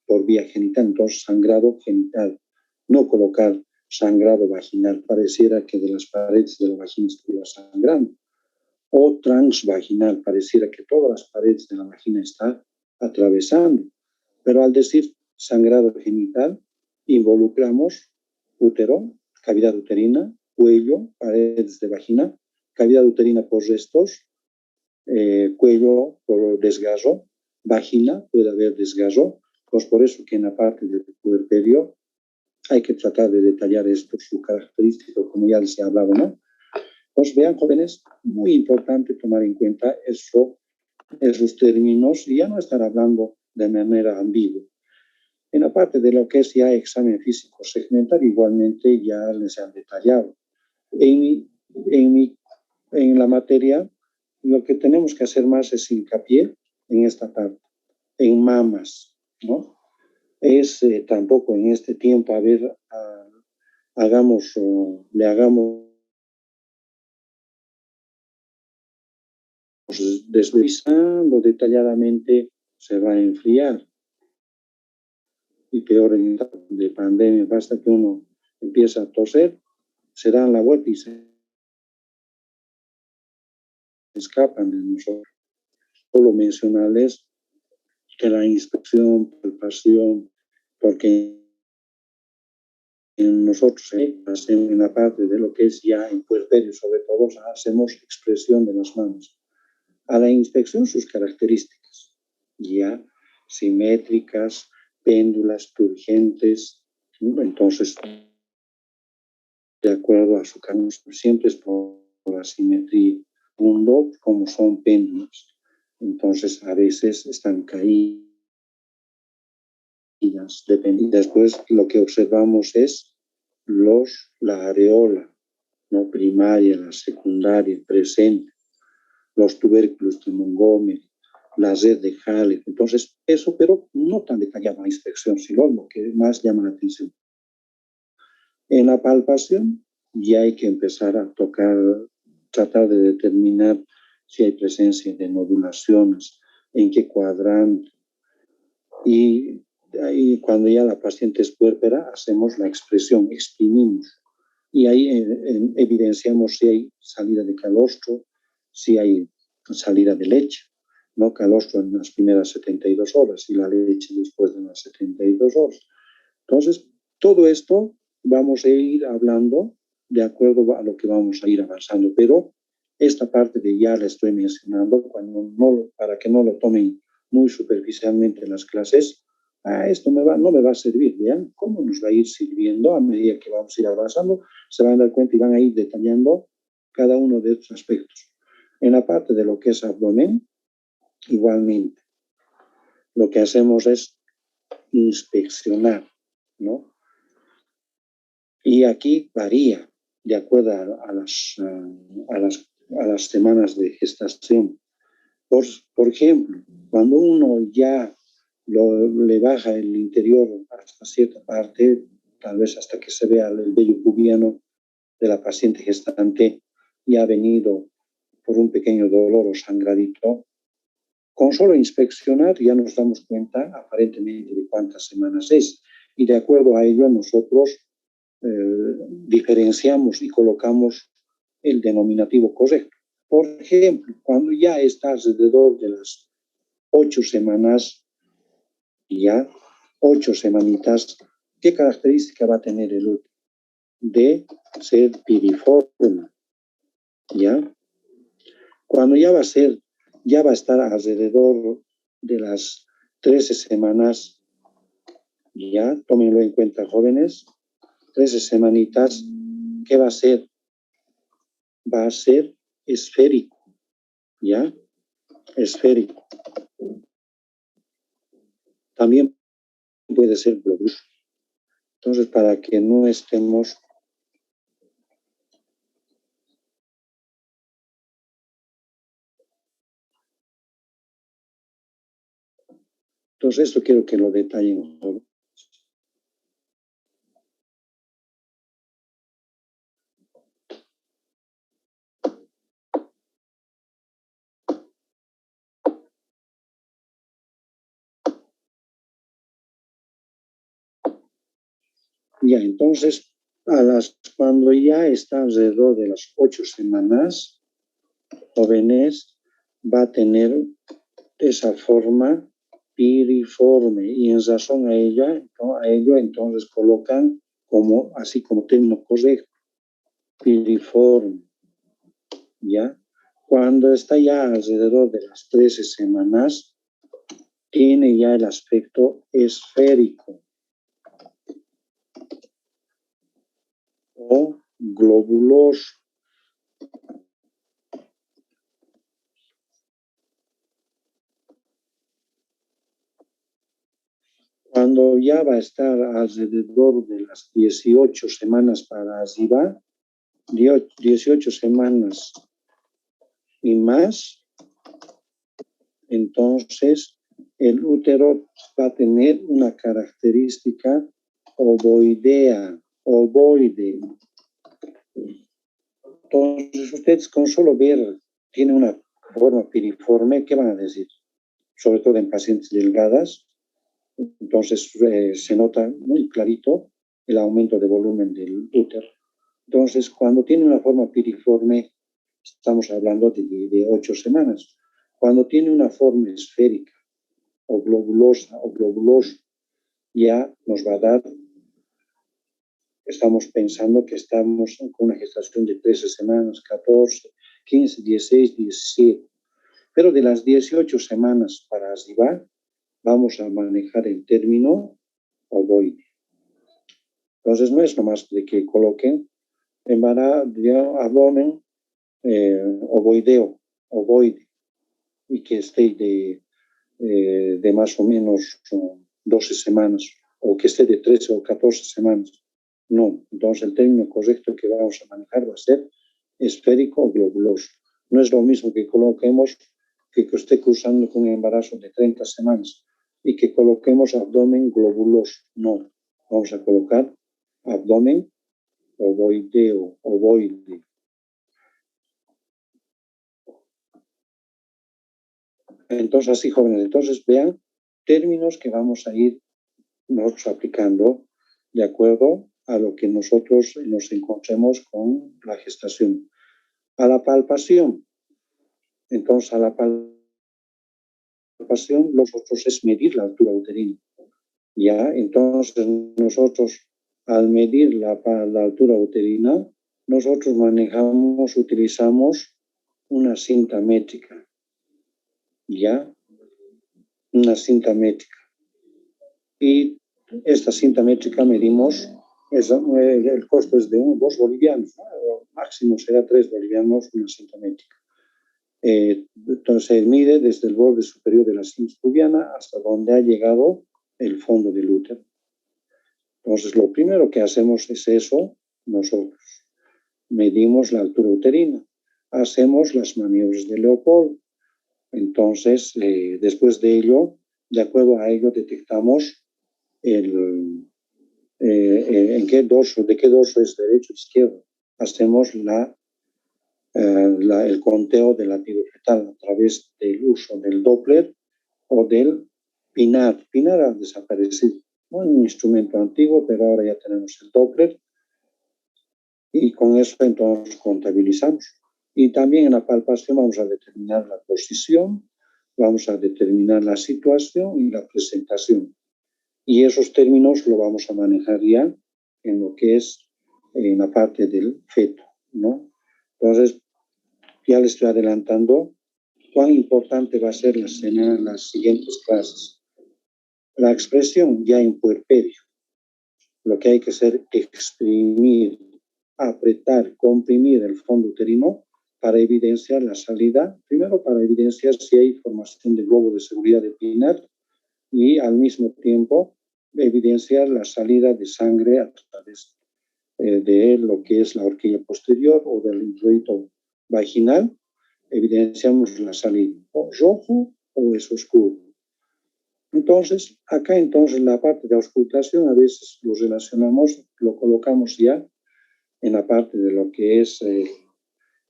por vía genital, entonces sangrado genital, no colocar sangrado vaginal, pareciera que de las paredes de la vagina estuviera sangrando, o transvaginal, pareciera que todas las paredes de la vagina están atravesando, pero al decir sangrado genital, involucramos útero, cavidad uterina, cuello, paredes de vagina, cavidad uterina por restos, cuello por desgarro, vagina, puede haber desgarro, pues por eso que en la parte del puerperio hay que tratar de detallar esto, su característico, como ya les he hablado, ¿no? Pues vean, jóvenes, muy importante tomar en cuenta esos términos y ya no estar hablando de manera ambigua. En la parte de lo que es ya examen físico segmental, igualmente ya les han detallado. En la materia, lo que tenemos que hacer más es hincapié en esta parte, en mamas, ¿no? Tampoco en este tiempo, le hagamos desvisando detalladamente, se va a enfriar. Y peor en esta de pandemia, basta que uno empieza a toser, se dan la vuelta y se escapan de nosotros. Solo mencionarles que la inspección, palpación, porque nosotros en la parte de lo que es ya en puerperio, sobre todo, hacemos expresión de las manos. A la inspección sus características, ya simétricas, péndulas, turgentes, ¿no? Entonces, de acuerdo a su camino, siempre es por la simetría. Como son péndulas, entonces a veces están caídas. Después lo que observamos es la areola, ¿no? Primaria, la secundaria, presente, los tubérculos de Montgomery, la red de Halley. Entonces, eso, pero no tan detallada la inspección, sino lo que más llama la atención. En la palpación ya hay que empezar a tratar de determinar si hay presencia de nodulaciones, en qué cuadrante. Y ahí, cuando ya la paciente es puérpera, hacemos la expresión, exprimimos. Y ahí evidenciamos si hay salida de calostro, si hay salida de leche, ¿no? Calostro en las primeras 72 horas y la leche después de las 72 horas. Entonces, todo esto vamos a ir hablando de acuerdo a lo que vamos a ir avanzando, pero esta parte de ya la estoy mencionando para que no lo tomen muy superficialmente en las clases. Esto no me va a servir. Vean cómo nos va a ir sirviendo a medida que vamos a ir avanzando. Se van a dar cuenta y van a ir detallando cada uno de estos aspectos. En la parte de lo que es abdomen, igualmente, lo que hacemos es inspeccionar, ¿no? Y aquí varía de acuerdo a las semanas de gestación. Por ejemplo, cuando uno ya le baja el interior hasta cierta parte, tal vez hasta que se vea el vello pubiano de la paciente gestante y ha venido por un pequeño dolor o sangradito, con solo inspeccionar ya nos damos cuenta aparentemente de cuántas semanas es. Y de acuerdo a ello nosotros diferenciamos y colocamos el denominativo correcto. Por ejemplo, cuando ya está alrededor de las 8 semanas, ya 8 semanitas, ¿qué característica va a tener el útero? De ser piriforme, ¿ya? Cuando ya va a estar alrededor de las 13 semanas, ya, tómenlo en cuenta, jóvenes, 13 semanitas, ¿qué va a ser? Va a ser esférico, ¿ya? Esférico. También puede ser globoso. Entonces, para que no estemos Entonces, esto quiero que lo detallen. Ya, entonces, cuando ya está alrededor de las 8 semanas, jóvenes, va a tener esa forma piriforme y en razón a ello entonces colocan así como término correcto, piriforme, ¿ya? Cuando está ya alrededor de las 13 semanas, tiene ya el aspecto esférico. o globuloso. Cuando ya va a estar alrededor de las 18 semanas para arriba, 18 semanas y más, entonces el útero va a tener una característica ovoidea, ovoide. Entonces ustedes con solo ver, tiene una forma piriforme, ¿qué van a decir? Sobre todo en pacientes delgadas. Entonces se nota muy clarito el aumento de volumen del útero. Entonces, cuando tiene una forma piriforme, estamos hablando de 8 semanas. Cuando tiene una forma esférica o globulosa o globuloso, ya nos va a dar, estamos pensando que estamos con una gestación de 13 semanas, 14, 15, 16, 17. Pero de las 18 semanas para arriba, vamos a manejar el término ovoide. Entonces, no es nomás de que coloquen abdomen ovoide, y que esté de más o menos 12 semanas, o que esté de 13 o 14 semanas. No, entonces el término correcto que vamos a manejar va a ser esférico o globuloso. No es lo mismo que coloquemos que esté cursando con un embarazo de 30 semanas y que coloquemos abdomen globuloso. No, vamos a colocar abdomen ovoideo, ovoide. Entonces, así, jóvenes, entonces vean términos que vamos a ir nosotros aplicando de acuerdo a lo que nosotros nos encontremos con la gestación. A la palpación. Entonces, a la palpación, nosotros es medir la altura uterina. Ya, entonces nosotros, al medir la altura uterina, nosotros utilizamos una cinta métrica. Ya, una cinta métrica. Y esta cinta métrica medimos, el costo es de 2 bolivianos, ¿no? Máximo será 3 bolivianos una cinta métrica. Entonces se mide desde el borde superior de la cinta pubiana hasta donde ha llegado el fondo del útero. Entonces lo primero que hacemos es eso, nosotros medimos la altura uterina, hacemos las maniobras de Leopold. Entonces, después de ello, de acuerdo a ello, detectamos en qué dorso, de qué dorso es derecho o izquierdo. Hacemos el conteo del latido fetal a través del uso del Doppler o del PINAR. PINAR ha desaparecido, ¿no? Un instrumento antiguo, pero ahora ya tenemos el Doppler y con eso entonces contabilizamos. Y también en la palpación vamos a determinar la posición, vamos a determinar la situación y la presentación. Y esos términos lo vamos a manejar ya en lo que es en la parte del feto, ¿no? Entonces, ya les estoy adelantando cuán importante va a ser las siguientes clases. La expresión ya en puerperio. Lo que hay que hacer es exprimir, apretar, comprimir el fondo uterino para evidenciar la salida, primero para evidenciar si hay formación de globo de seguridad de PINAR y al mismo tiempo evidenciar la salida de sangre a través de lo que es la horquilla posterior o del introito vaginal. Evidenciamos la salida, o rojo o es oscuro. Entonces, acá entonces la parte de auscultación a veces lo relacionamos, lo colocamos ya en la parte de lo que es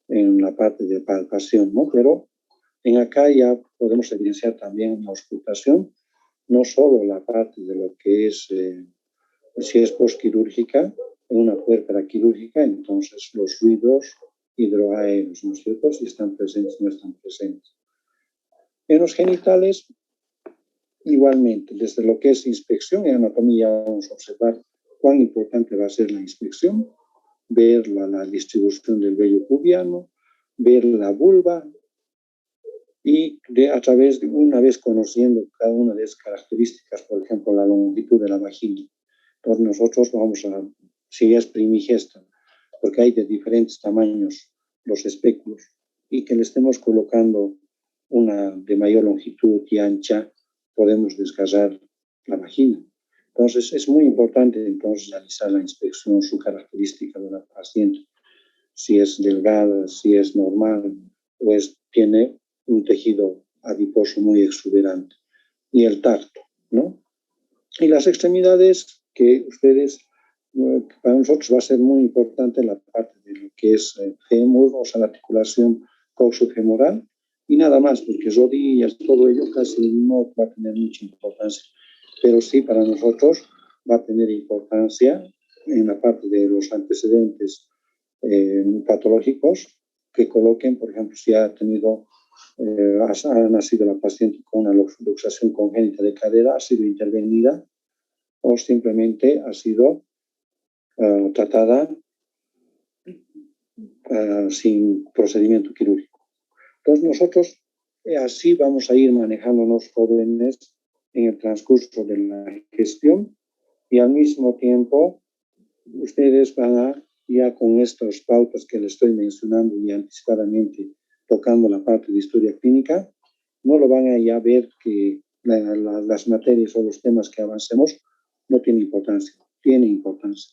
en la parte de palpación, ¿no? Pero en acá ya podemos evidenciar también la auscultación, no solo la parte de lo que es, si es postquirúrgica, en una puérpera quirúrgica, entonces los ruidos hidroaéreos, ¿no es cierto? Si están presentes o no están presentes. En los genitales, igualmente, desde lo que es inspección y anatomía, vamos a observar cuán importante va a ser la inspección, ver la distribución del vello pubiano, ver la vulva y a través de, una vez conociendo cada una de esas características, por ejemplo, la longitud de la vagina. Entonces nosotros vamos a, si es primigesta, porque hay de diferentes tamaños los espéculos, y que le estemos colocando una de mayor longitud y ancha, podemos desgarrar la vagina. Entonces, es muy importante entonces realizar la inspección, su característica de la paciente, si es delgada, si es normal, o tiene un tejido adiposo muy exuberante. Y el tacto, ¿no? Y las extremidades, que ustedes, para nosotros va a ser muy importante la parte de lo que es fémur, o sea, la articulación coxofemoral, y nada más, porque rodillas, todo ello casi no va a tener mucha importancia. Pero sí, para nosotros va a tener importancia en la parte de los antecedentes patológicos, que coloquen, por ejemplo, si ha tenido, ha nacido la paciente con una luxación congénita de cadera, ha sido intervenida, o simplemente ha sido tratada sin procedimiento quirúrgico. Entonces nosotros así vamos a ir manejando los jóvenes en el transcurso de la gestión, y al mismo tiempo ustedes van a, ya con estas pautas que les estoy mencionando y anticipadamente tocando la parte de historia clínica, no lo van a ya ver que las materias o los temas que avancemos no tienen importancia, tienen importancia.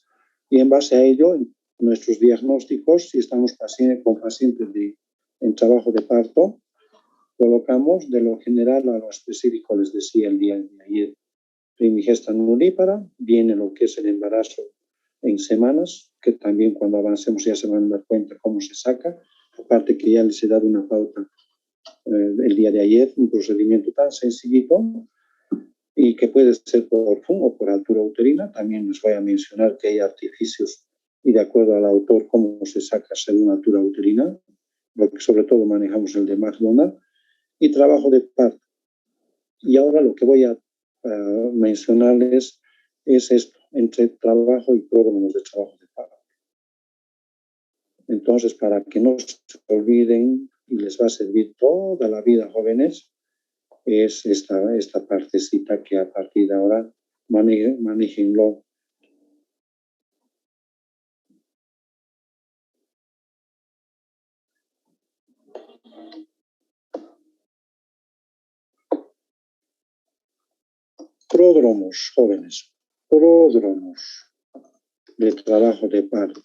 Y en base a ello, en nuestros diagnósticos, si estamos con pacientes en trabajo de parto, colocamos de lo general a lo específico, les decía el día de ayer, primigesta nulípara, viene lo que es el embarazo en semanas, que también cuando avancemos ya se van a dar cuenta cómo se saca, aparte que ya les he dado una pauta el día de ayer, un procedimiento tan sencillito y que puede ser por FUN o por altura uterina. También les voy a mencionar que hay artificios y de acuerdo al autor cómo se saca según altura uterina, porque sobre todo manejamos el de McDonald, y trabajo de parto. Y ahora lo que voy a mencionarles es esto, entre trabajo y pródromos de trabajo de parto. Entonces, para que no se olviden, y les va a servir toda la vida, jóvenes, es esta partecita que a partir de ahora manéjenlo. Pródromos, jóvenes, pródromos de trabajo de parto.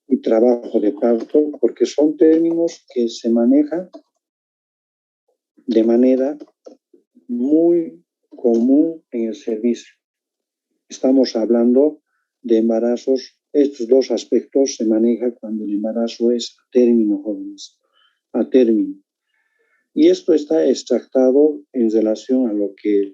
Y trabajo de parto, porque son términos que se manejan de manera muy común en el servicio. Estamos hablando de embarazos, estos dos aspectos se manejan cuando el embarazo es a término, jóvenes, a término. Y esto está extractado en relación a lo que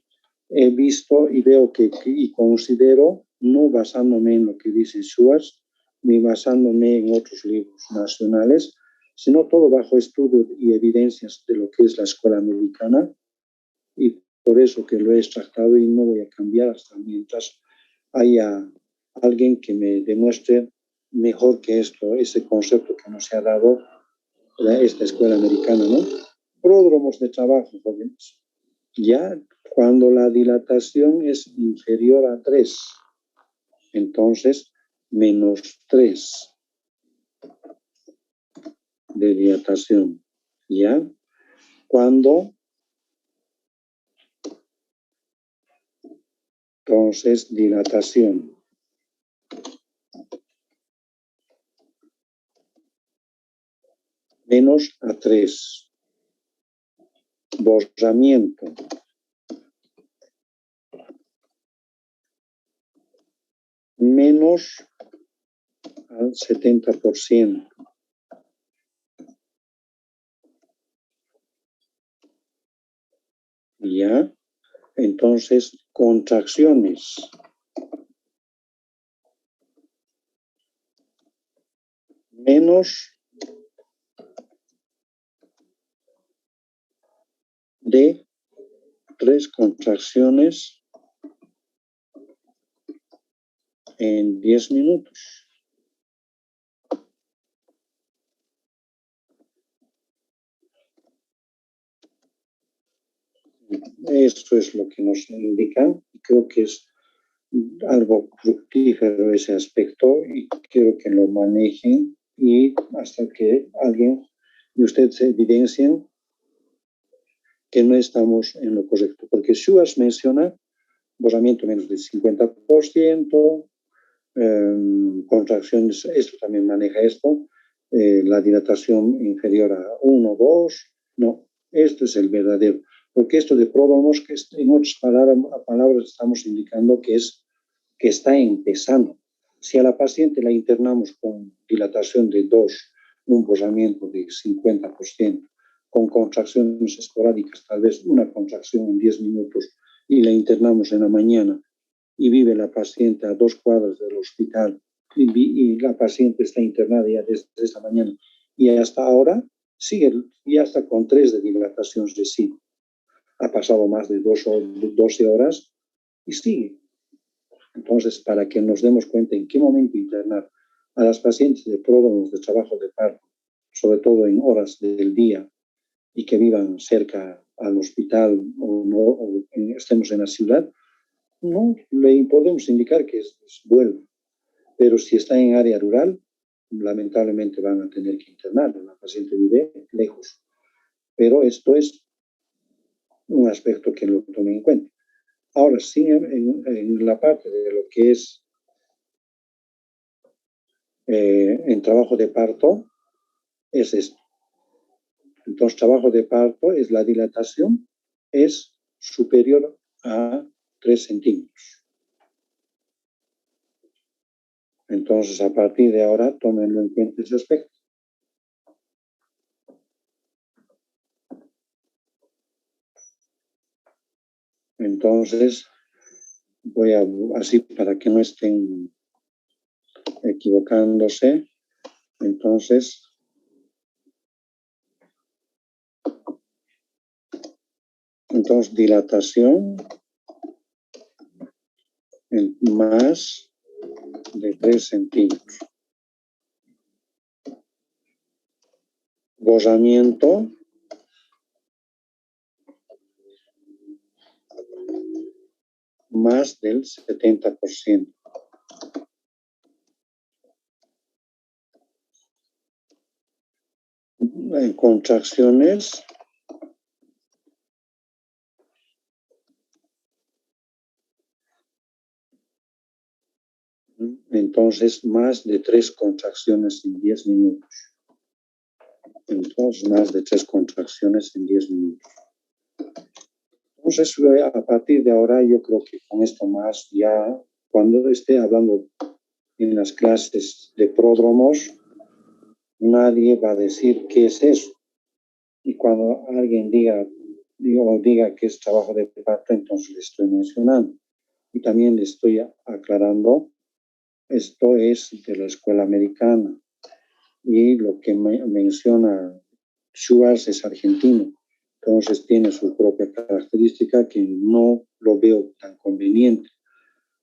he visto y veo y considero, no basándome en lo que dice Schwartz, ni basándome en otros libros nacionales, sino todo bajo estudio y evidencias de lo que es la escuela americana, y por eso que lo he extractado y no voy a cambiar hasta mientras haya alguien que me demuestre mejor que esto, ese concepto que nos ha dado esta escuela americana, ¿no? Pródromos de trabajo, jóvenes. Ya cuando la dilatación es inferior a 3, entonces -3 de dilatación. Ya cuando entonces dilatación menos a 3. Borramiento menos al 70%. Ya, entonces contracciones menos de 3 contracciones en 10 minutos. Esto es lo que nos indican. Creo que es algo fructífero ese aspecto y quiero que lo manejen y hasta que alguien de ustedes se evidencien que no estamos en lo correcto. Porque Schwartz menciona borramiento menos del 50%, contracciones, esto también maneja esto, la dilatación inferior a 1, 2, no, esto es el verdadero. Porque esto de pródromos, que en otras palabras estamos indicando que está empezando. Si a la paciente la internamos con dilatación de 2, un borramiento de 50%, con contracciones esporádicas, tal vez una contracción en 10 minutos, y la internamos en la mañana, y vive la paciente a 2 cuadras del hospital, y la paciente está internada ya desde esta mañana, y hasta ahora sigue, ya está con 3 de dilatación residual. Ha pasado más de 12 horas y sigue. Entonces, para que nos demos cuenta en qué momento internar a las pacientes de pródromos de trabajo de parto, sobre todo en horas del día, y que vivan cerca al hospital o estemos en la ciudad, no le podemos indicar que vuelva. Pero si está en área rural, lamentablemente van a tener que internar. La paciente vive lejos. Pero esto es un aspecto que lo tomen en cuenta. Ahora sí, en la parte de lo que es en trabajo de parto, es esto. Entonces, trabajo de parto es la dilatación, es superior a 3 centímetros. Entonces, a partir de ahora, tómenlo en cuenta ese aspecto. Entonces, voy a, así para que no estén equivocándose, entonces, dilatación en más de 3 centímetros. Borramiento más del 70%. En contracciones entonces más de 3 contracciones en 10 minutos. Entonces más de 3 contracciones en 10 minutos. Entonces a partir de ahora yo creo que con esto más ya cuando esté hablando en las clases de pródromos nadie va a decir qué es eso. Y cuando alguien diga que es trabajo de parto, entonces le estoy mencionando. Y también le estoy aclarando, esto es de la escuela americana. Y lo que menciona Schwartz es argentino. Entonces tiene su propia característica que no lo veo tan conveniente.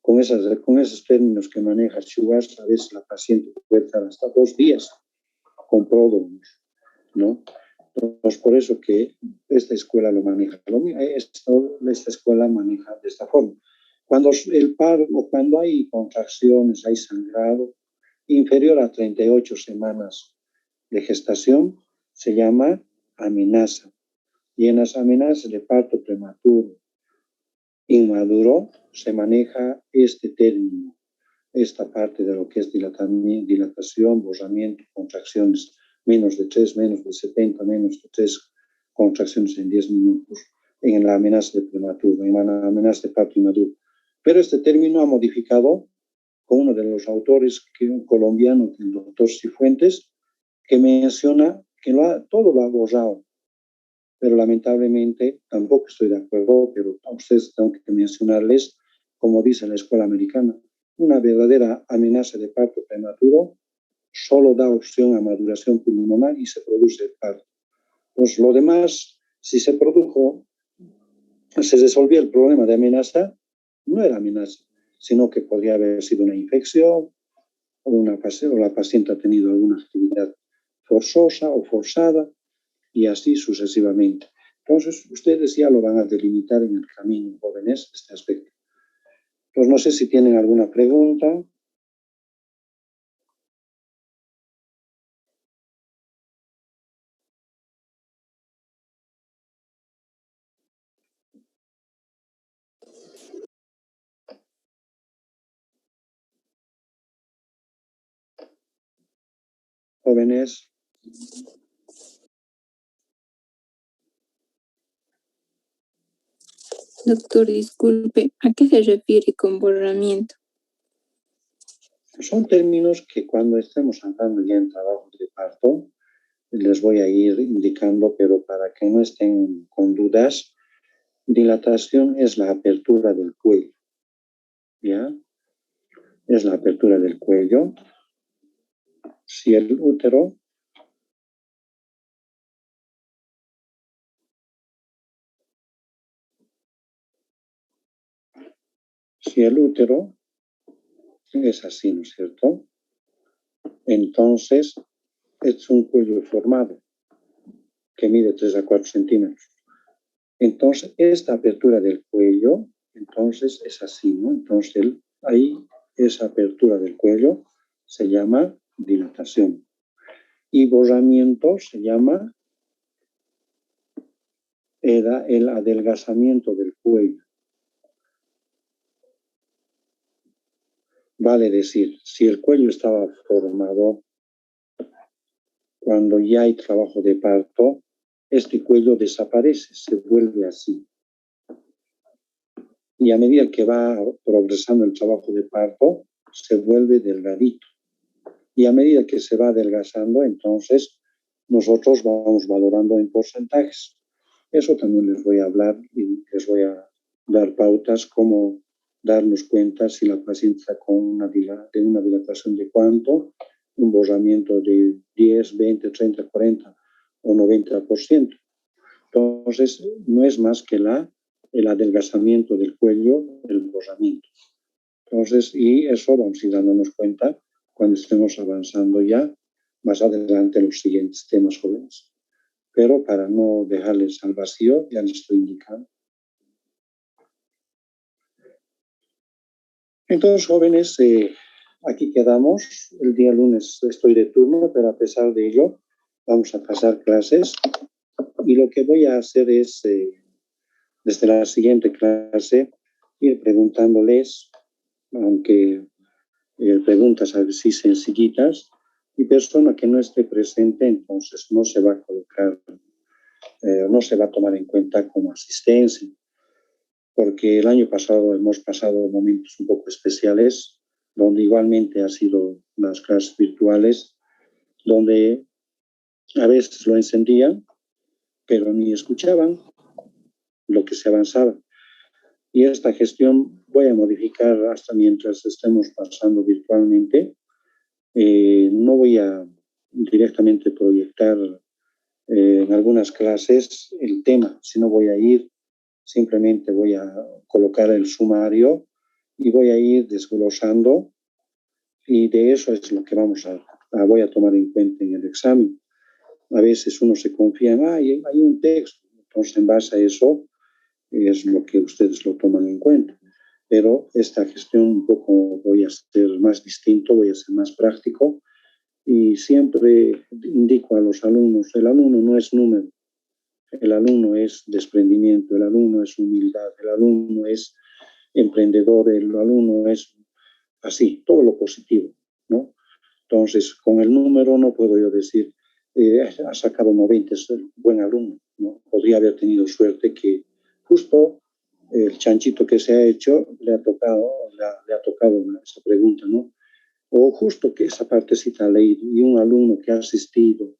Con esos términos que maneja Schwartz, a veces la paciente puede estar hasta 2 días con pródromos, ¿no? Entonces, por eso que esta escuela lo maneja. Esta escuela maneja de esta forma. Cuando cuando hay contracciones, hay sangrado inferior a 38 semanas de gestación, se llama amenaza. Y en las amenazas de parto prematuro, inmaduro, se maneja este término, esta parte de lo que es dilatación, borramiento, contracciones menos de 3, menos de 70, menos de 3 contracciones en 10 minutos en la amenaza de prematuro, en la amenaza de parto inmaduro. Pero este término ha modificado con uno de los autores, que un colombiano, el doctor Cifuentes, que menciona que todo lo ha borrado. Pero lamentablemente tampoco estoy de acuerdo, pero a ustedes tengo que mencionarles, como dice la escuela americana, una verdadera amenaza de parto prematuro solo da opción a maduración pulmonar y se produce el parto. Pues lo demás, si se resolvía el problema de amenaza, no era amenaza, sino que podría haber sido una infección o la paciente ha tenido alguna actividad forzosa o forzada y así sucesivamente. Entonces, ustedes ya lo van a delimitar en el camino, jóvenes, este aspecto. Entonces, no sé si tienen alguna pregunta. Jóvenes. Doctor, disculpe, ¿a qué se refiere con borramiento? Son términos que cuando estemos andando ya en trabajo de parto, les voy a ir indicando, pero para que no estén con dudas, dilatación es la apertura del cuello, ¿ya? Es la apertura del cuello. Si el útero es así, ¿no es cierto? Entonces, es un cuello formado que mide 3 a 4 centímetros. Entonces, esta apertura del cuello, entonces es así, ¿no? Entonces, ahí, esa apertura del cuello se llama dilatación. Y borramiento se llama el adelgazamiento del cuello. Vale decir, si el cuello estaba formado cuando ya hay trabajo de parto, este cuello desaparece, se vuelve así. Y a medida que va progresando el trabajo de parto, se vuelve delgadito. Y a medida que se va adelgazando, entonces nosotros vamos valorando en porcentajes. Eso también les voy a hablar y les voy a dar pautas cómo darnos cuenta si la paciente está con una dilatación de cuánto, un borramiento de 10, 20, 30, 40 o 90%. Entonces, no es más que el adelgazamiento del cuello, el borramiento. Entonces, y eso vamos a ir dándonos cuenta cuando estemos avanzando ya más adelante en los siguientes temas, jóvenes. Pero para no dejarles al vacío, ya les estoy indicando. Entonces, jóvenes, aquí quedamos. El día lunes estoy de turno, pero a pesar de ello, vamos a pasar clases. Y lo que voy a hacer es, desde la siguiente clase, ir preguntándoles, aunque preguntas así sencillitas, y persona que no esté presente, entonces no se va a colocar, no se va a tomar en cuenta como asistencia. Porque el año pasado hemos pasado momentos un poco especiales, donde igualmente ha sido las clases virtuales, donde a veces lo encendían, pero ni escuchaban lo que se avanzaba. Y esta gestión voy a modificar hasta mientras estemos pasando virtualmente. No voy a directamente proyectar en algunas clases el tema, sino voy a ir, simplemente voy a colocar el sumario y voy a ir desglosando, y de eso es lo que voy a tomar en cuenta en el examen. A veces uno se confía en, hay un texto, entonces en base a eso es lo que ustedes lo toman en cuenta. Pero esta gestión un poco voy a ser más distinto, voy a ser más práctico, y siempre indico a los alumnos, el alumno no es número, el alumno es desprendimiento, el alumno es humildad, el alumno es emprendedor, el alumno es así, todo lo positivo, ¿no? Entonces, con el número no puedo yo decir, ha sacado 90, es el buen alumno, ¿no? Podría haber tenido suerte que justo el chanchito que se ha hecho le ha tocado esa pregunta, ¿no? O justo que esa partecita ha leído, y un alumno que ha asistido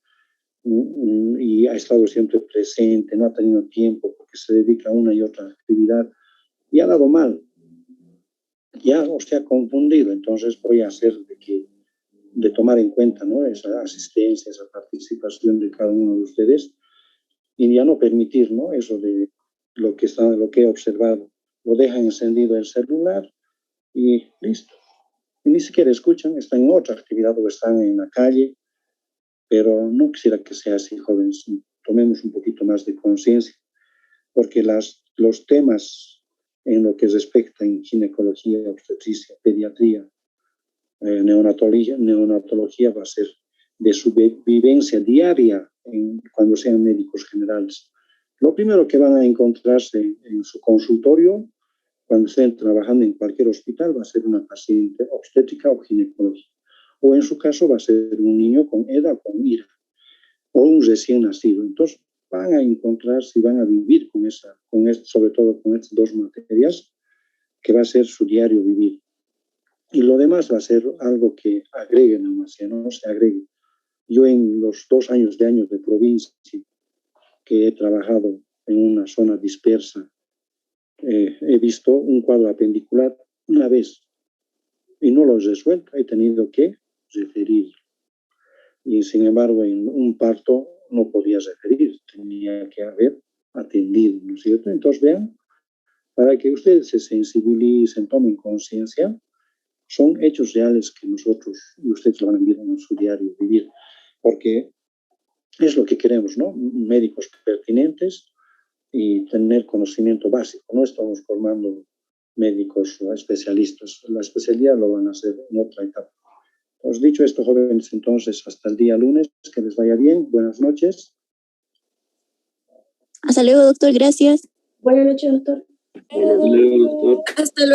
y ha estado siempre presente, no ha tenido tiempo porque se dedica a una y otra actividad y ha dado mal, ya se ha confundido. Entonces voy a hacer de tomar en cuenta, ¿no?, esa asistencia, esa participación de cada uno de ustedes, y ya no permitir, ¿no?, eso de lo que he observado, lo dejan encendido el celular y listo. Y ni siquiera escuchan, están en otra actividad o están en la calle, pero no quisiera que sea así, jóvenes. Tomemos un poquito más de conciencia. porque los temas en lo que respecta en ginecología, obstetricia, pediatría, neonatología va a ser de su vivencia diaria cuando sean médicos generales. Lo primero que van a encontrarse en su consultorio, cuando estén trabajando en cualquier hospital, va a ser una paciente obstétrica o ginecológica. O en su caso va a ser un niño con EDA o con IRA, o un recién nacido. Entonces van a encontrarse y van a vivir sobre todo con estas dos materias, que va a ser su diario vivir. Y lo demás va a ser algo que agregue nomás, no se agregue. Yo en los 2 años de provincia que he trabajado en una zona dispersa, he visto un cuadro apendicular una vez y no lo he resuelto, he tenido que referir. Y sin embargo, en un parto no podía referir, tenía que haber atendido, ¿no es cierto? Entonces, vean, para que ustedes se sensibilicen, tomen conciencia, son hechos reales que nosotros y ustedes lo van a vivir en su diario vivir, porque es lo que queremos, ¿no? Médicos pertinentes y tener conocimiento básico. No estamos formando médicos o especialistas. La especialidad lo van a hacer en otra etapa. Os dicho esto, jóvenes, entonces, hasta el día lunes, que les vaya bien. Buenas noches. Hasta luego, doctor. Gracias. Buenas noches, doctor. Hasta luego.